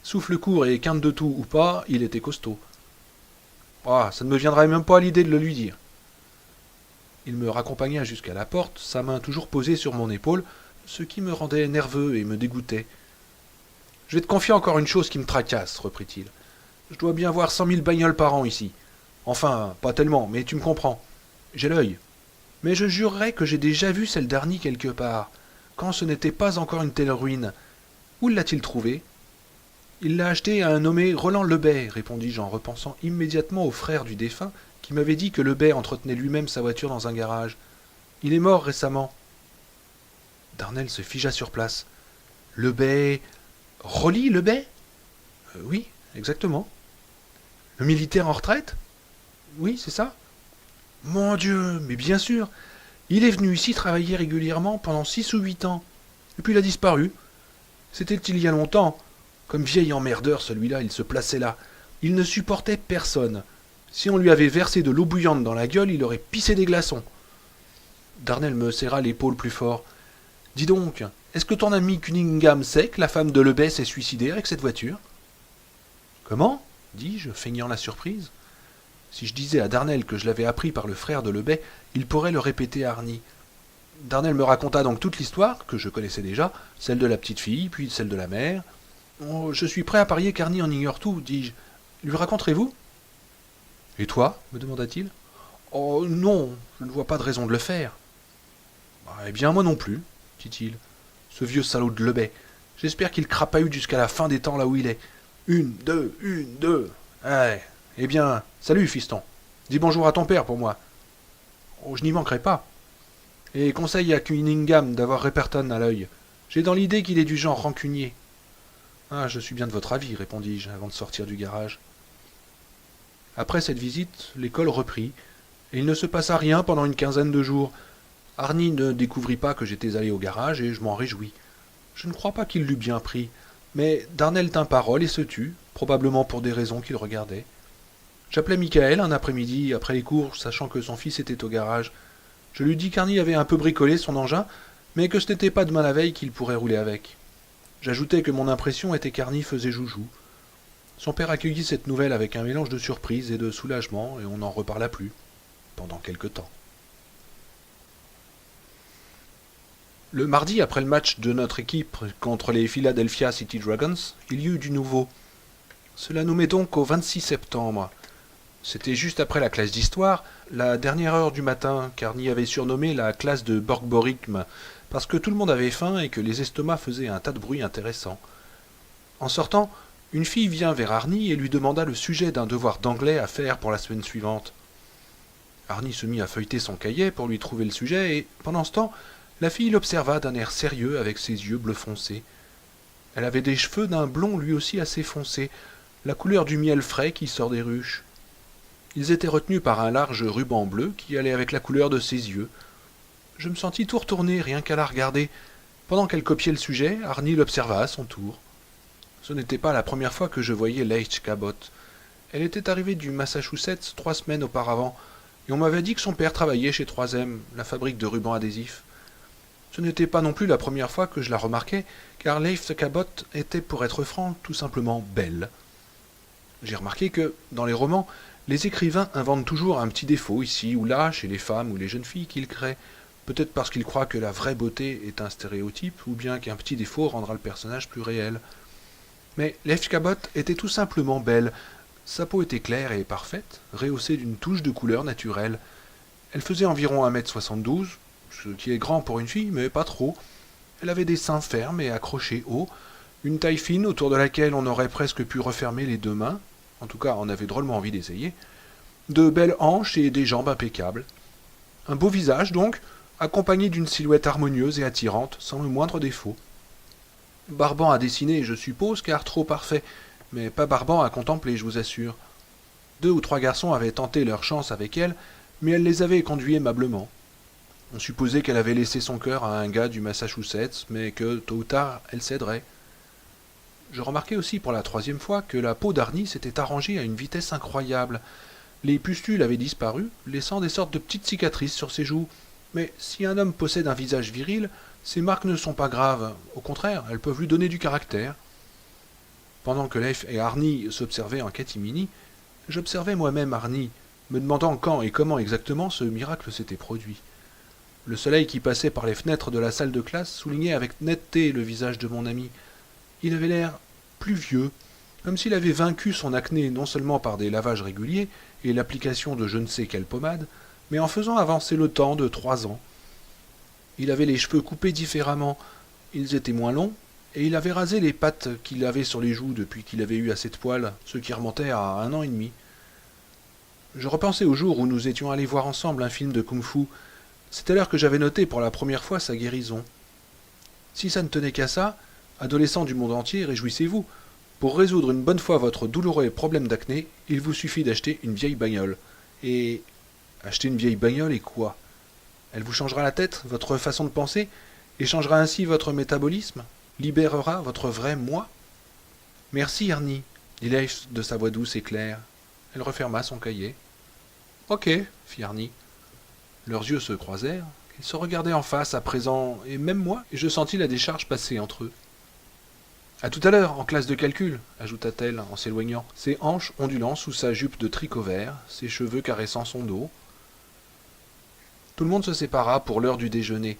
A: Souffle court et quinte de tout ou pas, il était costaud. Ah, ça ne me viendrait même pas à l'idée de le lui dire. Il me raccompagna jusqu'à la porte, sa main toujours posée sur mon épaule, ce qui me rendait nerveux et me dégoûtait. Je vais te confier encore une chose qui me tracasse, reprit-il. Je dois bien voir 100 000 bagnoles par an ici. Enfin, pas tellement, mais tu me comprends. J'ai l'œil. Mais je jurerais que j'ai déjà vu celle d'Arnie quelque part, quand ce n'était pas encore une telle ruine. Où l'a-t-il trouvée? Il l'a acheté à un nommé Roland Lebet, répondis-je en repensant immédiatement au frère du défunt qui m'avait dit que Lebet entretenait lui-même sa voiture dans un garage. Il est mort récemment. Darnel se figea sur place. Lebet... Rolly Lebet? Oui, exactement. Le militaire en retraite? Oui, c'est ça. Mon Dieu, mais bien sûr. Il est venu ici travailler régulièrement pendant 6 ou 8 ans. Et puis il a disparu. C'était il y a longtemps. Comme vieil emmerdeur, celui-là, il se plaçait là. Il ne supportait personne. Si on lui avait versé de l'eau bouillante dans la gueule, il aurait pissé des glaçons. Darnell me serra l'épaule plus fort. Dis donc, est-ce que ton ami Cunningham sait que la femme de Lebet s'est suicidée avec cette voiture? Comment? Dis-je, feignant la surprise. Si je disais à Darnell que je l'avais appris par le frère de Lebet, il pourrait le répéter à Arnie. Darnell me raconta donc toute l'histoire, que je connaissais déjà, celle de la petite fille, puis celle de la mère. Oh, je suis prêt à parier qu'Arnie en ignore tout, dis-je. Lui raconterez-vous? Et toi? Me demanda-t-il. Oh non, je ne vois pas de raison de le faire. Eh bien, moi non plus, dit-il. Ce vieux salaud de Lebet. J'espère qu'il crapahute jusqu'à la fin des temps là où il est. Une, deux. Ouais. Eh bien, salut, fiston. Dis bonjour à ton père pour moi. Oh, je n'y manquerai pas. Et conseille à Cunningham d'avoir Repperton à l'œil. J'ai dans l'idée qu'il est du genre rancunier. Ah, je suis bien de votre avis, répondis-je avant de sortir du garage. Après cette visite, l'école reprit, et il ne se passa rien pendant une quinzaine de jours. Arnie ne découvrit pas que j'étais allé au garage, et je m'en réjouis. Je ne crois pas qu'il l'eût bien pris, mais Darnell tint parole et se tut, probablement pour des raisons qu'il regardait. J'appelai Michael un après-midi, après les cours, sachant que son fils était au garage. Je lui dis qu'Arnie avait un peu bricolé son engin, mais que ce n'était pas demain la veille qu'il pourrait rouler avec. J'ajoutai que mon impression était qu'Arnie faisait joujou. Son père accueillit cette nouvelle avec un mélange de surprise et de soulagement, et on n'en reparla plus, pendant quelque temps. Le mardi, après le match de notre équipe contre les Philadelphia City Dragons, il y eut du nouveau. Cela nous met donc au 26 septembre. C'était juste après la classe d'histoire, la dernière heure du matin, qu'Arnie avait surnommé la classe de Borgborigme, parce que tout le monde avait faim et que les estomacs faisaient un tas de bruit intéressant. En sortant, une fille vient vers Arnie et lui demanda le sujet d'un devoir d'anglais à faire pour la semaine suivante. Arnie se mit à feuilleter son cahier pour lui trouver le sujet et, pendant ce temps, la fille l'observa d'un air sérieux avec ses yeux bleu foncé. Elle avait des cheveux d'un blond lui aussi assez foncé, la couleur du miel frais qui sort des ruches. Ils étaient retenus par un large ruban bleu qui allait avec la couleur de ses yeux. Je me sentis tout retourné rien qu'à la regarder. Pendant qu'elle copiait le sujet, Arnie l'observa à son tour. Ce n'était pas la première fois que je voyais Leigh Cabot. Elle était arrivée du Massachusetts 3 semaines auparavant, et on m'avait dit que son père travaillait chez 3M, la fabrique de rubans adhésifs. Ce n'était pas non plus la première fois que je la remarquais, car Leigh Cabot était, pour être franc, tout simplement belle. J'ai remarqué que, dans les romans, les écrivains inventent toujours un petit défaut ici ou là, chez les femmes ou les jeunes filles qu'ils créent, peut-être parce qu'ils croient que la vraie beauté est un stéréotype, ou bien qu'un petit défaut rendra le personnage plus réel. Mais Leigh Cabot était tout simplement belle. Sa peau était claire et parfaite, rehaussée d'une touche de couleur naturelle. Elle faisait environ 1m72, ce qui est grand pour une fille, mais pas trop. Elle avait des seins fermes et accrochés haut, une taille fine autour de laquelle on aurait presque pu refermer les 2 mains, en tout cas on avait drôlement envie d'essayer, de belles hanches et des jambes impeccables. Un beau visage donc, accompagné d'une silhouette harmonieuse et attirante, sans le moindre défaut. Barbant à dessiner, je suppose, car trop parfait, mais pas barbant à contempler, je vous assure. 2 ou 3 garçons avaient tenté leur chance avec elle, mais elle les avait conduits aimablement. On supposait qu'elle avait laissé son cœur à un gars du Massachusetts, mais que, tôt ou tard, elle céderait. Je remarquai aussi pour la 3e fois que la peau d'Arnie s'était arrangée à une vitesse incroyable. Les pustules avaient disparu, laissant des sortes de petites cicatrices sur ses joues. Mais si un homme possède un visage viril, ces marques ne sont pas graves. Au contraire, elles peuvent lui donner du caractère. Pendant que Leigh et Arnie s'observaient en catimini, j'observais moi-même Arnie, me demandant quand et comment exactement ce miracle s'était produit. Le soleil qui passait par les fenêtres de la salle de classe soulignait avec netteté le visage de mon ami. Il avait l'air plus vieux, comme s'il avait vaincu son acné non seulement par des lavages réguliers et l'application de je ne sais quelle pommade, mais en faisant avancer le temps de 3 ans. Il avait les cheveux coupés différemment, ils étaient moins longs, et il avait rasé les pattes qu'il avait sur les joues depuis qu'il avait eu assez de poils, ce qui remontait à 1 an et demi. Je repensais au jour où nous étions allés voir ensemble un film de kung-fu. C'était l'heure que j'avais noté pour la première fois sa guérison. Si ça ne tenait qu'à ça, adolescents du monde entier, réjouissez-vous. Pour résoudre une bonne fois votre douloureux problème d'acné, il vous suffit d'acheter une vieille bagnole. Et acheter une vieille bagnole et quoi? Elle vous changera la tête, votre façon de penser? et changera ainsi votre métabolisme, libérera votre vrai moi. Merci, Arnie, dit Leif de sa voix douce et claire. Elle referma son cahier. Ok, fit Arnie. Leurs yeux se croisèrent, ils se regardaient en face à présent, et même moi, et je sentis la décharge passer entre eux. À tout à l'heure, en classe de calcul, ajouta-t-elle en s'éloignant, ses hanches ondulant sous sa jupe de tricot vert, ses cheveux caressant son dos. Tout le monde se sépara pour l'heure du déjeuner.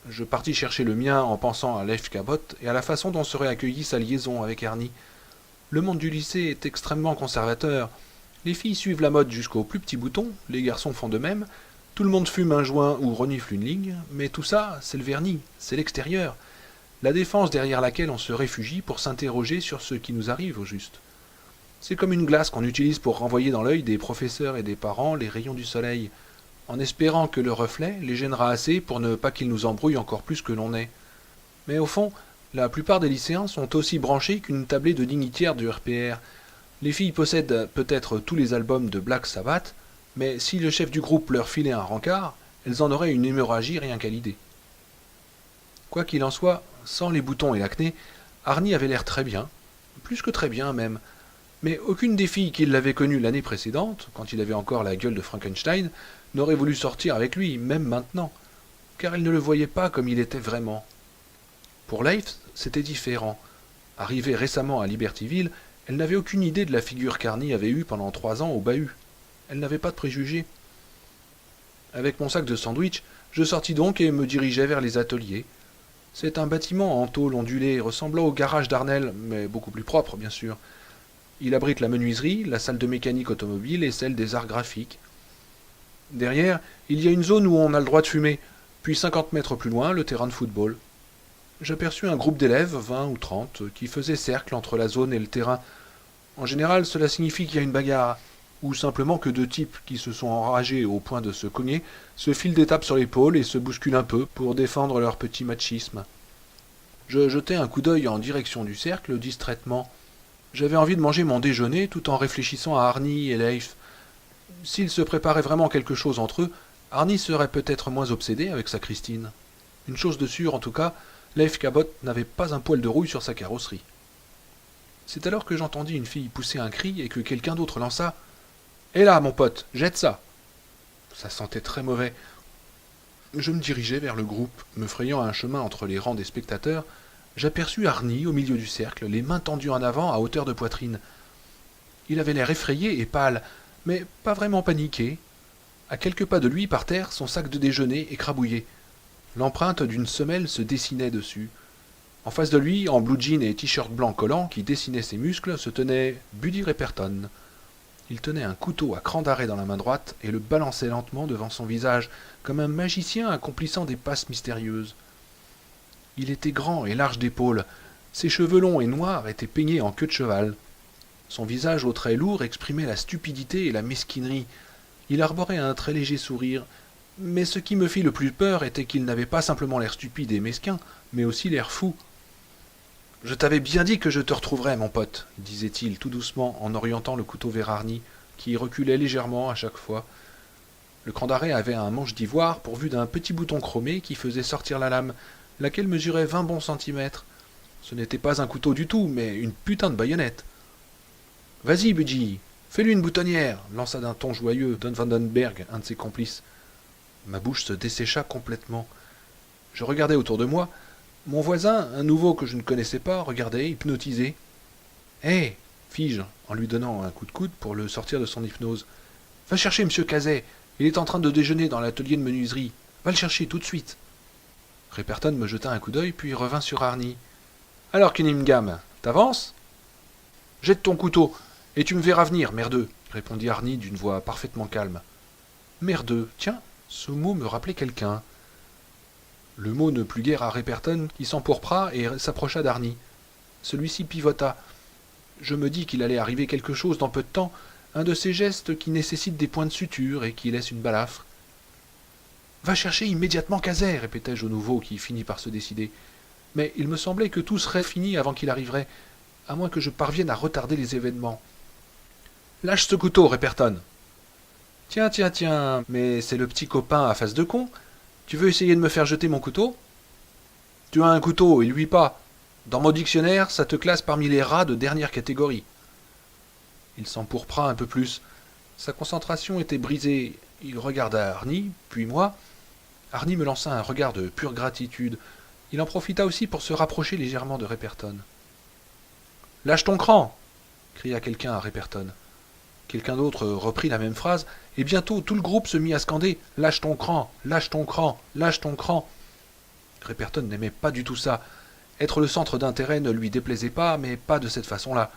A: Je partis chercher le mien en pensant à Leif Cabot et à la façon dont serait accueillie sa liaison avec Ernie. Le monde du lycée est extrêmement conservateur. Les filles suivent la mode jusqu'au plus petit bouton, les garçons font de même. Tout le monde fume un joint ou renifle une ligne, mais tout ça, c'est le vernis, c'est l'extérieur. La défense derrière laquelle on se réfugie pour s'interroger sur ce qui nous arrive au juste. C'est comme une glace qu'on utilise pour renvoyer dans l'œil des professeurs et des parents les rayons du soleil, en espérant que le reflet les gênera assez pour ne pas qu'ils nous embrouillent encore plus que l'on est. Mais au fond, la plupart des lycéens sont aussi branchés qu'une tablée de dignitaires du RPR. Les filles possèdent peut-être tous les albums de Black Sabbath, mais si le chef du groupe leur filait un rencard, elles en auraient une hémorragie rien qu'à l'idée. Quoi qu'il en soit, sans les boutons et l'acné, Arnie avait l'air très bien, plus que très bien même, mais aucune des filles qui l'avaient connu l'année précédente, quand il avait encore la gueule de Frankenstein, n'aurait voulu sortir avec lui, même maintenant, car elle ne le voyait pas comme il était vraiment. Pour Leif, c'était différent. Arrivée récemment à Libertyville, elle n'avait aucune idée de la figure qu'Arnie avait eue pendant 3 ans au bahut. Elle n'avait pas de préjugés. Avec mon sac de sandwich, je sortis donc et me dirigeai vers les ateliers. C'est un bâtiment en tôle ondulée, ressemblant au garage d'Arnel, mais beaucoup plus propre, bien sûr. Il abrite la menuiserie, la salle de mécanique automobile et celle des arts graphiques. Derrière, il y a une zone où on a le droit de fumer, puis 50 mètres plus loin, le terrain de football. J'aperçus un groupe d'élèves, 20 ou 30, qui faisaient cercle entre la zone et le terrain. En général, cela signifie qu'il y a une bagarre, ou simplement que 2 types qui se sont enragés au point de se cogner se filent des tapes sur l'épaule et se bousculent un peu pour défendre leur petit machisme. Je jetai un coup d'œil en direction du cercle distraitement. J'avais envie de manger mon déjeuner tout en réfléchissant à Arnie et Leif. S'ils se préparaient vraiment quelque chose entre eux, Arnie serait peut-être moins obsédé avec sa Christine. Une chose de sûre, en tout cas, Leif Cabot n'avait pas un poil de rouille sur sa carrosserie. C'est alors que j'entendis une fille pousser un cri et que quelqu'un d'autre lança « Hé là, mon pote, jette ça !» Ça sentait très mauvais. Je me dirigeai vers le groupe, me frayant un chemin entre les rangs des spectateurs. J'aperçus Arnie au milieu du cercle, les mains tendues en avant à hauteur de poitrine. Il avait l'air effrayé et pâle, mais pas vraiment paniqué. À quelques pas de lui, par terre, son sac de déjeuner écrabouillé. L'empreinte d'une semelle se dessinait dessus. En face de lui, en blue jean et t-shirt blanc collant qui dessinait ses muscles, se tenait Buddy Repperton. Il tenait un couteau à cran d'arrêt dans la main droite et le balançait lentement devant son visage, comme un magicien accomplissant des passes mystérieuses. Il était grand et large d'épaules. Ses cheveux longs et noirs étaient peignés en queue de cheval. Son visage aux traits lourds exprimait la stupidité et la mesquinerie. Il arborait un très léger sourire. Mais ce qui me fit le plus peur était qu'il n'avait pas simplement l'air stupide et mesquin, mais aussi l'air fou. « Je t'avais bien dit que je te retrouverais, mon pote, » disait-il tout doucement en orientant le couteau vers Arnie, qui reculait légèrement à chaque fois. Le cran d'arrêt avait un manche d'ivoire pourvu d'un petit bouton chromé qui faisait sortir la lame, laquelle mesurait 20 bons centimètres. Ce n'était pas un couteau du tout, mais une putain de baïonnette. « Vas-y, Budgie, fais-lui une boutonnière !» lança d'un ton joyeux Don Vandenberg, un de ses complices. Ma bouche se dessécha complètement. Je regardais autour de moi. Mon voisin, un nouveau que je ne connaissais pas, regardait, hypnotisé. « Hé !» fis-je, en lui donnant un coup de coude pour le sortir de son hypnose. « Va chercher M. Cazet. Il est en train de déjeuner dans l'atelier de menuiserie. Va le chercher tout de suite. » Repperton me jeta un coup d'œil, puis revint sur Arnie. « Alors, Cunningham, t'avances ?»« Jette ton couteau, et tu me verras venir, merdeux !» répondit Arnie d'une voix parfaitement calme. « Merdeux, tiens, ce mot me rappelait quelqu'un. » Le mot ne plut guère à Repperton, qui s'empourpra et s'approcha d'Arnie. Celui-ci pivota. Je me dis qu'il allait arriver quelque chose dans peu de temps, un de ces gestes qui nécessitent des points de suture et qui laissent une balafre. « Va chercher immédiatement Cazet !» répétai-je au nouveau, qui finit par se décider. Mais il me semblait que tout serait fini avant qu'il arriverait, à moins que je parvienne à retarder les événements. « Lâche ce couteau, Repperton !»« Tiens, mais c'est le petit copain à face de con. Tu veux essayer de me faire jeter mon couteau ?» Tu as un couteau et lui pas. Dans mon dictionnaire, ça te classe parmi les rats de dernière catégorie. Il s'empourpra un peu plus. Sa concentration était brisée. Il regarda Arnie, puis moi. Arnie me lança un regard de pure gratitude. Il en profita aussi pour se rapprocher légèrement de Reperton. « Lâche ton cran !» cria quelqu'un à Reperton. Quelqu'un d'autre reprit la même phrase, et bientôt tout le groupe se mit à scander « Lâche ton cran! Lâche ton cran! Lâche ton cran !» Reperton n'aimait pas du tout ça. Être le centre d'intérêt ne lui déplaisait pas, mais pas de cette façon-là.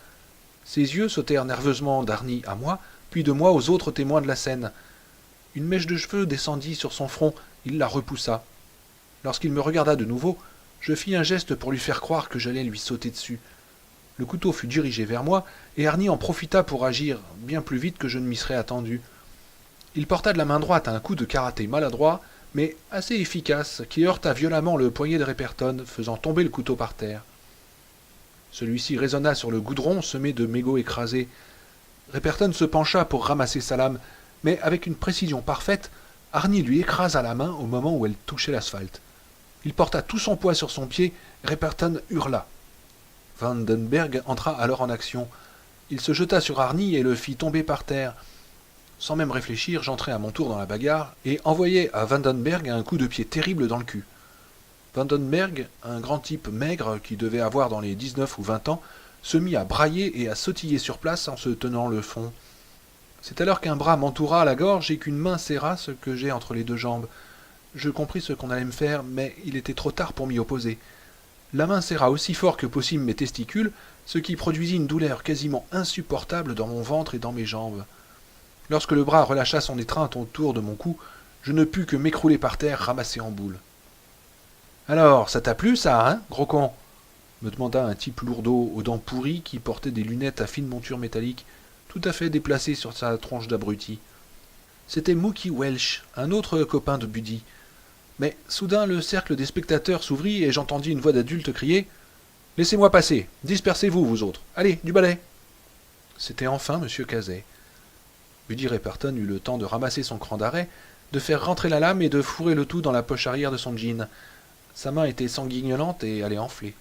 A: Ses yeux sautèrent nerveusement d'Arnie à moi, puis de moi aux autres témoins de la scène. Une mèche de cheveux descendit sur son front, il la repoussa. Lorsqu'il me regarda de nouveau, je fis un geste pour lui faire croire que j'allais lui sauter dessus. Le couteau fut dirigé vers moi, et Arnie en profita pour agir bien plus vite que je ne m'y serais attendu. Il porta de la main droite un coup de karaté maladroit, mais assez efficace, qui heurta violemment le poignet de Reperton, faisant tomber le couteau par terre. Celui-ci résonna sur le goudron semé de mégots écrasés. Reperton se pencha pour ramasser sa lame, mais avec une précision parfaite, Arnie lui écrasa la main au moment où elle touchait l'asphalte. Il porta tout son poids sur son pied, Reperton hurla. Vandenberg entra alors en action. Il se jeta sur Arnie et le fit tomber par terre. Sans même réfléchir, j'entrai à mon tour dans la bagarre et envoyai à Vandenberg un coup de pied terrible dans le cul. Vandenberg, un grand type maigre qui devait avoir dans les 19 ou 20 ans, se mit à brailler et à sautiller sur place en se tenant le fond. C'est alors qu'un bras m'entoura à la gorge et qu'une main serra ce que j'ai entre les deux jambes. Je compris ce qu'on allait me faire, mais il était trop tard pour m'y opposer. La main serra aussi fort que possible mes testicules, ce qui produisit une douleur quasiment insupportable dans mon ventre et dans mes jambes. Lorsque le bras relâcha son étreinte autour de mon cou, je ne pus que m'écrouler par terre, ramassé en boule. « Alors, ça t'a plu, ça, hein, gros con ?» me demanda un type lourdeau aux dents pourries qui portait des lunettes à fine monture métallique, tout à fait déplacées sur sa tronche d'abruti. C'était Mookie Welch, un autre copain de Buddy. Mais soudain le cercle des spectateurs s'ouvrit et j'entendis une voix d'adulte crier « Laissez-moi passer, dispersez-vous, vous autres, allez, du balai !» C'était enfin M. Cazet. Buddy Reperton eut le temps de ramasser son cran d'arrêt, de faire rentrer la lame et de fourrer le tout dans la poche arrière de son jean. Sa main était sanguignolante et allait enfler.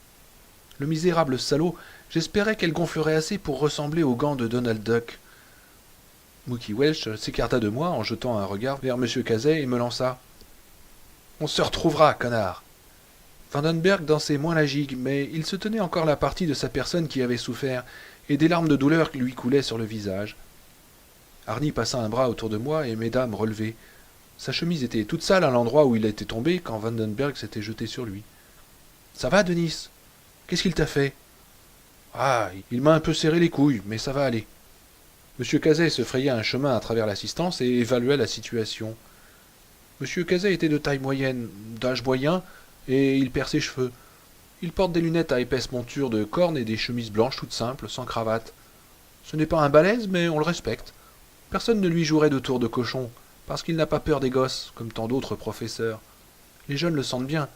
A: Le misérable salaud, j'espérais qu'elle gonflerait assez pour ressembler aux gants de Donald Duck. Mookie Welch s'écarta de moi en jetant un regard vers M. Cazet et me lança « On se retrouvera, connard !» Vandenberg dansait moins la gigue, mais il se tenait encore la partie de sa personne qui avait souffert, et des larmes de douleur lui coulaient sur le visage. Arnie passa un bras autour de moi et m'aida à me relever. Sa chemise était toute sale à l'endroit où il était tombé quand Vandenberg s'était jeté sur lui. « Ça va, Denis ? Qu'est-ce qu'il t'a fait ?»« Ah, il m'a un peu serré les couilles, mais ça va aller. » M. Cazet se frayait un chemin à travers l'assistance et évaluait la situation. M. Cazet était de taille moyenne, d'âge moyen, et il perd ses cheveux. Il porte des lunettes à épaisse monture de cornes et des chemises blanches toutes simples, sans cravate. Ce n'est pas un balèze, mais on le respecte. Personne ne lui jouerait de tour de cochon, parce qu'il n'a pas peur des gosses, comme tant d'autres professeurs. Les jeunes le sentent bien,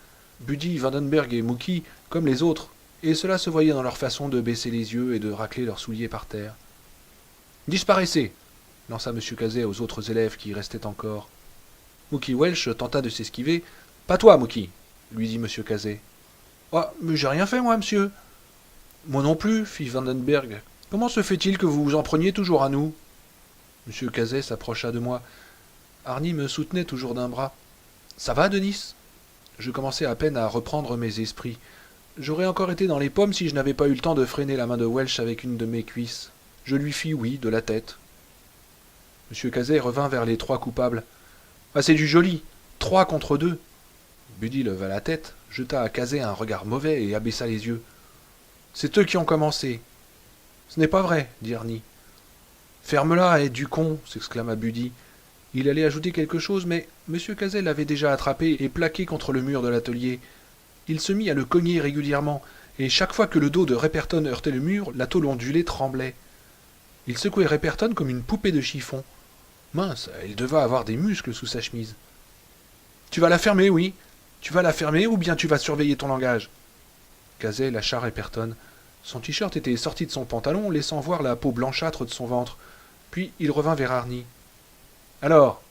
A: Buddy, Vandenberg et Mookie, comme les autres, et cela se voyait dans leur façon de baisser les yeux et de racler leurs souliers par terre. « Disparaissez !» lança M. Cazet aux autres élèves qui y restaient encore. Mookie Welch tenta de s'esquiver. « Pas toi, Mookie !» lui dit M. Cazet. « Ah, mais j'ai rien fait, moi, monsieur !»« Moi non plus, fit Vandenberg. Comment se fait-il que vous vous en preniez toujours à nous ?» M. Cazet s'approcha de moi. Arnie me soutenait toujours d'un bras. « Ça va, Denis ?» Je commençais à peine à reprendre mes esprits. J'aurais encore été dans les pommes si je n'avais pas eu le temps de freiner la main de Welch avec une de mes cuisses. Je lui fis oui de la tête. M. Cazet revint vers les trois coupables. « Ah, c'est du joli 3 contre 2 !» Buddy leva la tête, jeta à Cazet un regard mauvais et abaissa les yeux. « C'est eux qui ont commencé. »« Ce n'est pas vrai, » dit Arnie. « Ferme-la, et du con !» s'exclama Buddy. Il allait ajouter quelque chose, mais M. Cazet l'avait déjà attrapé et plaqué contre le mur de l'atelier. Il se mit à le cogner régulièrement, et chaque fois que le dos de Reperton heurtait le mur, la tôle ondulée tremblait. Il secouait Reperton comme une poupée de chiffon. Mince, il devait avoir des muscles sous sa chemise. « Tu vas la fermer, oui. Tu vas la fermer ou bien tu vas surveiller ton langage. » Cazet lâcha Reperton. Son t-shirt était sorti de son pantalon, laissant voir la peau blanchâtre de son ventre. Puis il revint vers Arnie. « Alors,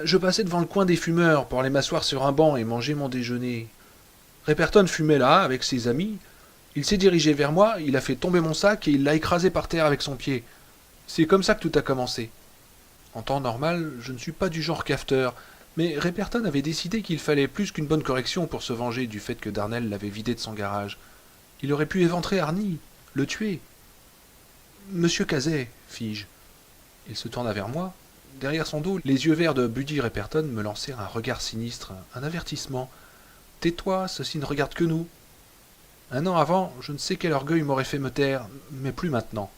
A: je passais devant le coin des fumeurs pour aller m'asseoir sur un banc et manger mon déjeuner. Reperton fumait là, avec ses amis. Il s'est dirigé vers moi, il a fait tomber mon sac et il l'a écrasé par terre avec son pied. C'est comme ça que tout a commencé. En temps normal, je ne suis pas du genre cafeteur, mais Reperton avait décidé qu'il fallait plus qu'une bonne correction pour se venger du fait que Darnell l'avait vidé de son garage. Il aurait pu éventrer Arnie, le tuer. Monsieur Cazet, fis-je. Il se tourna vers moi. Derrière son dos, les yeux verts de Buddy Reperton me lancèrent un regard sinistre, un avertissement. Tais-toi, ceci ne regarde que nous. Un an avant, je ne sais quel orgueil m'aurait fait me taire, mais plus maintenant.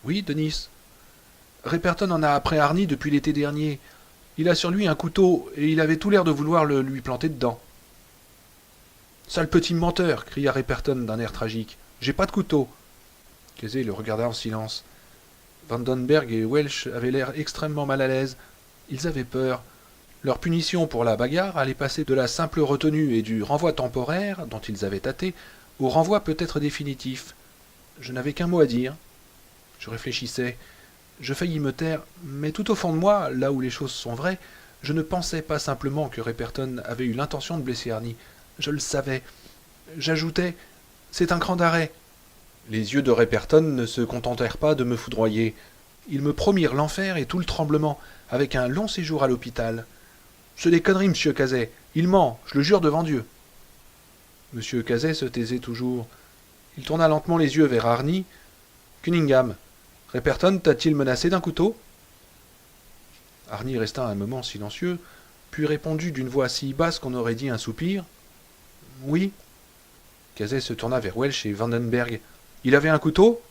A: Oui, Denis. Reperton en a après Arnie depuis l'été dernier. Il a sur lui un couteau, et il avait tout l'air de vouloir le lui planter dedans. Sale petit menteur, cria Reperton d'un air tragique. J'ai pas de couteau. Casey le regarda en silence. Vandenberg et Welch avaient l'air extrêmement mal à l'aise. Ils avaient peur. Leur punition pour la bagarre allait passer de la simple retenue et du renvoi temporaire, dont ils avaient tâté, au renvoi peut-être définitif. Je n'avais qu'un mot à dire. Je réfléchissais. Je faillis me taire, mais tout au fond de moi, là où les choses sont vraies, je ne pensais pas simplement que Reperton avait eu l'intention de blesser Arnie. Je le savais. J'ajoutais « C'est un cran d'arrêt ». Les yeux de Reperton ne se contentèrent pas de me foudroyer. Ils me promirent l'enfer et tout le tremblement, avec un long séjour à l'hôpital. « C'est des conneries, monsieur Cazet. Il ment, je le jure devant Dieu. » Monsieur Cazet se taisait toujours. Il tourna lentement les yeux vers Arnie. « Cunningham, Reperton t'a-t-il menacé d'un couteau ?» Arnie resta un moment silencieux, puis répondit d'une voix si basse qu'on aurait dit un soupir. « Oui. » Cazet se tourna vers Welch et Vandenberg. « Il avait un couteau ?»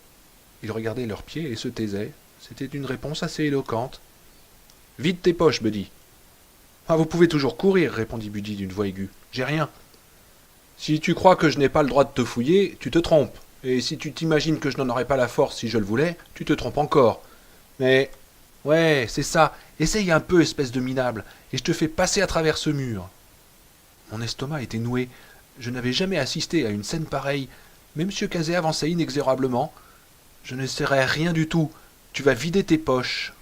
A: Ils regardaient leurs pieds et se taisaient. C'était une réponse assez éloquente. « Vide tes poches, Buddy. »« Ah, vous pouvez toujours courir, » répondit Buddy d'une voix aiguë. « J'ai rien. »« Si tu crois que je n'ai pas le droit de te fouiller, tu te trompes. Et si tu t'imagines que je n'en aurais pas la force si je le voulais, tu te trompes encore. Mais... ouais, c'est ça. Essaye un peu, espèce de minable, et je te fais passer à travers ce mur. » Mon estomac était noué. Je n'avais jamais assisté à une scène pareille, mais M. Cazet avançait inexorablement. « Je ne serai rien du tout. Tu vas vider tes poches. »«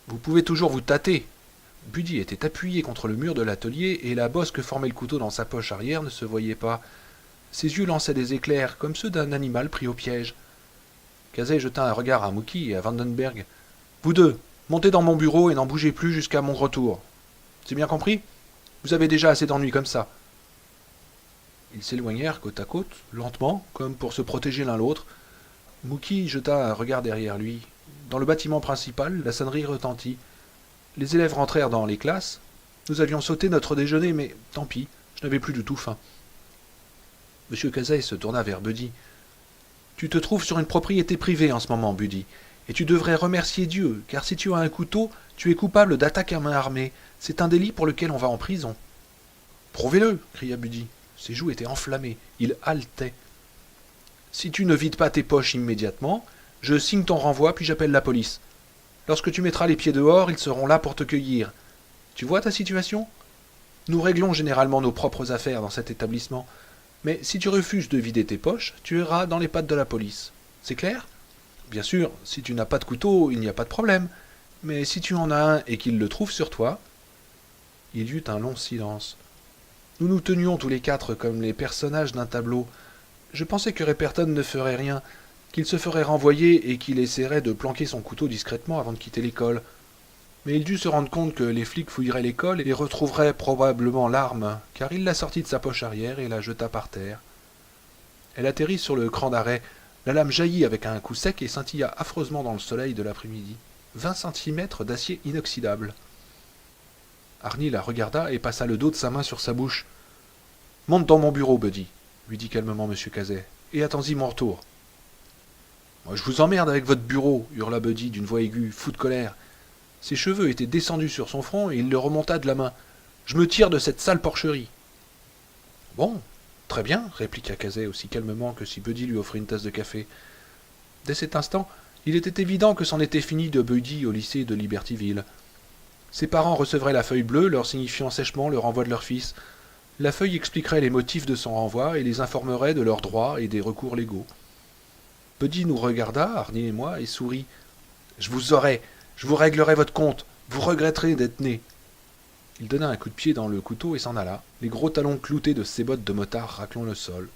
A: Vous pouvez toujours vous tâter. » Buddy était appuyé contre le mur de l'atelier et la bosse que formait le couteau dans sa poche arrière ne se voyait pas. Ses yeux lançaient des éclairs, comme ceux d'un animal pris au piège. Cazet jeta un regard à Mookie et à Vandenberg. « Vous deux, montez dans mon bureau et n'en bougez plus jusqu'à mon retour. C'est bien compris ? Vous avez déjà assez d'ennuis comme ça. » Ils s'éloignèrent côte à côte, lentement, comme pour se protéger l'un l'autre. Mookie jeta un regard derrière lui. Dans le bâtiment principal, la sonnerie retentit. Les élèves rentrèrent dans les classes. Nous avions sauté notre déjeuner, mais tant pis, je n'avais plus du tout faim. M. Cazet se tourna vers Buddy. « Tu te trouves sur une propriété privée en ce moment, Buddy, et tu devrais remercier Dieu, car si tu as un couteau, tu es coupable d'attaque à main armée. C'est un délit pour lequel on va en prison. »« Prouvez-le » cria Buddy. Ses joues étaient enflammées. Il haletait. « Si tu ne vides pas tes poches immédiatement, je signe ton renvoi, puis j'appelle la police. Lorsque tu mettras les pieds dehors, ils seront là pour te cueillir. Tu vois ta situation ? Nous réglons généralement nos propres affaires dans cet établissement. Mais si tu refuses de vider tes poches, tu iras dans les pattes de la police. C'est clair ? Bien sûr, si tu n'as pas de couteau, il n'y a pas de problème. Mais si tu en as un et qu'il le trouve sur toi... » Il y eut un long silence. Nous nous tenions tous les quatre comme les personnages d'un tableau. Je pensais que Reperton ne ferait rien, qu'il se ferait renvoyer et qu'il essaierait de planquer son couteau discrètement avant de quitter l'école. Mais il dut se rendre compte que les flics fouilleraient l'école et retrouveraient probablement l'arme, car il la sortit de sa poche arrière et la jeta par terre. Elle atterrit sur le cran d'arrêt. La lame jaillit avec un coup sec et scintilla affreusement dans le soleil de l'après-midi. 20 centimètres d'acier inoxydable. Arnie la regarda et passa le dos de sa main sur sa bouche. « Monte dans mon bureau, Buddy, » lui dit calmement M. Cazet, « et attends-y mon retour. »« Moi, je vous emmerde avec votre bureau, » hurla Buddy d'une voix aiguë, fou de colère. Ses cheveux étaient descendus sur son front et il le remonta de la main. « Je me tire de cette sale porcherie. »« Bon, très bien, » répliqua Cazet aussi calmement que si Buddy lui offrait une tasse de café. Dès cet instant, il était évident que c'en était fini de Buddy au lycée de Libertyville. Ses parents recevraient la feuille bleue, leur signifiant sèchement le renvoi de leur fils. La feuille expliquerait les motifs de son renvoi et les informerait de leurs droits et des recours légaux. Buddy nous regarda, Arnie et moi, et sourit. « Je vous aurai, je vous réglerai votre compte, vous regretterez d'être né. » Il donna un coup de pied dans le couteau et s'en alla, les gros talons cloutés de ses bottes de motard raclant le sol.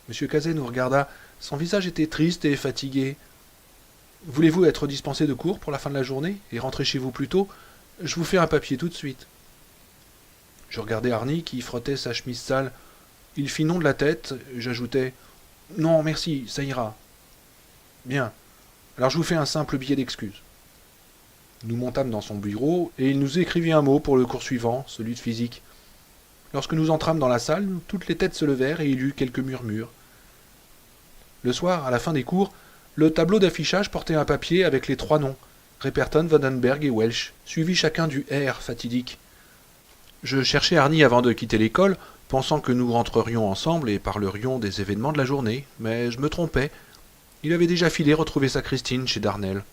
A: M. Cazet nous regarda. Son visage était triste et fatigué. « Voulez-vous être dispensé de cours pour la fin de la journée et rentrer chez vous plus tôt? Je vous fais un papier tout de suite. » Je regardai Arnie qui frottait sa chemise sale. Il fit non de la tête. J'ajoutai « Non, merci, ça ira. »« Bien. Alors je vous fais un simple billet d'excuse. » Nous montâmes dans son bureau, et il nous écrivit un mot pour le cours suivant, celui de physique. Lorsque nous entrâmes dans la salle, toutes les têtes se levèrent et il y eut quelques murmures. Le soir, à la fin des cours, le tableau d'affichage portait un papier avec les 3 noms, Reperton, Vandenberg et Welch, suivis chacun du R fatidique. Je cherchai Arnie avant de quitter l'école, pensant que nous rentrerions ensemble et parlerions des événements de la journée, mais je me trompais. Il avait déjà filé retrouver sa Christine chez Darnel.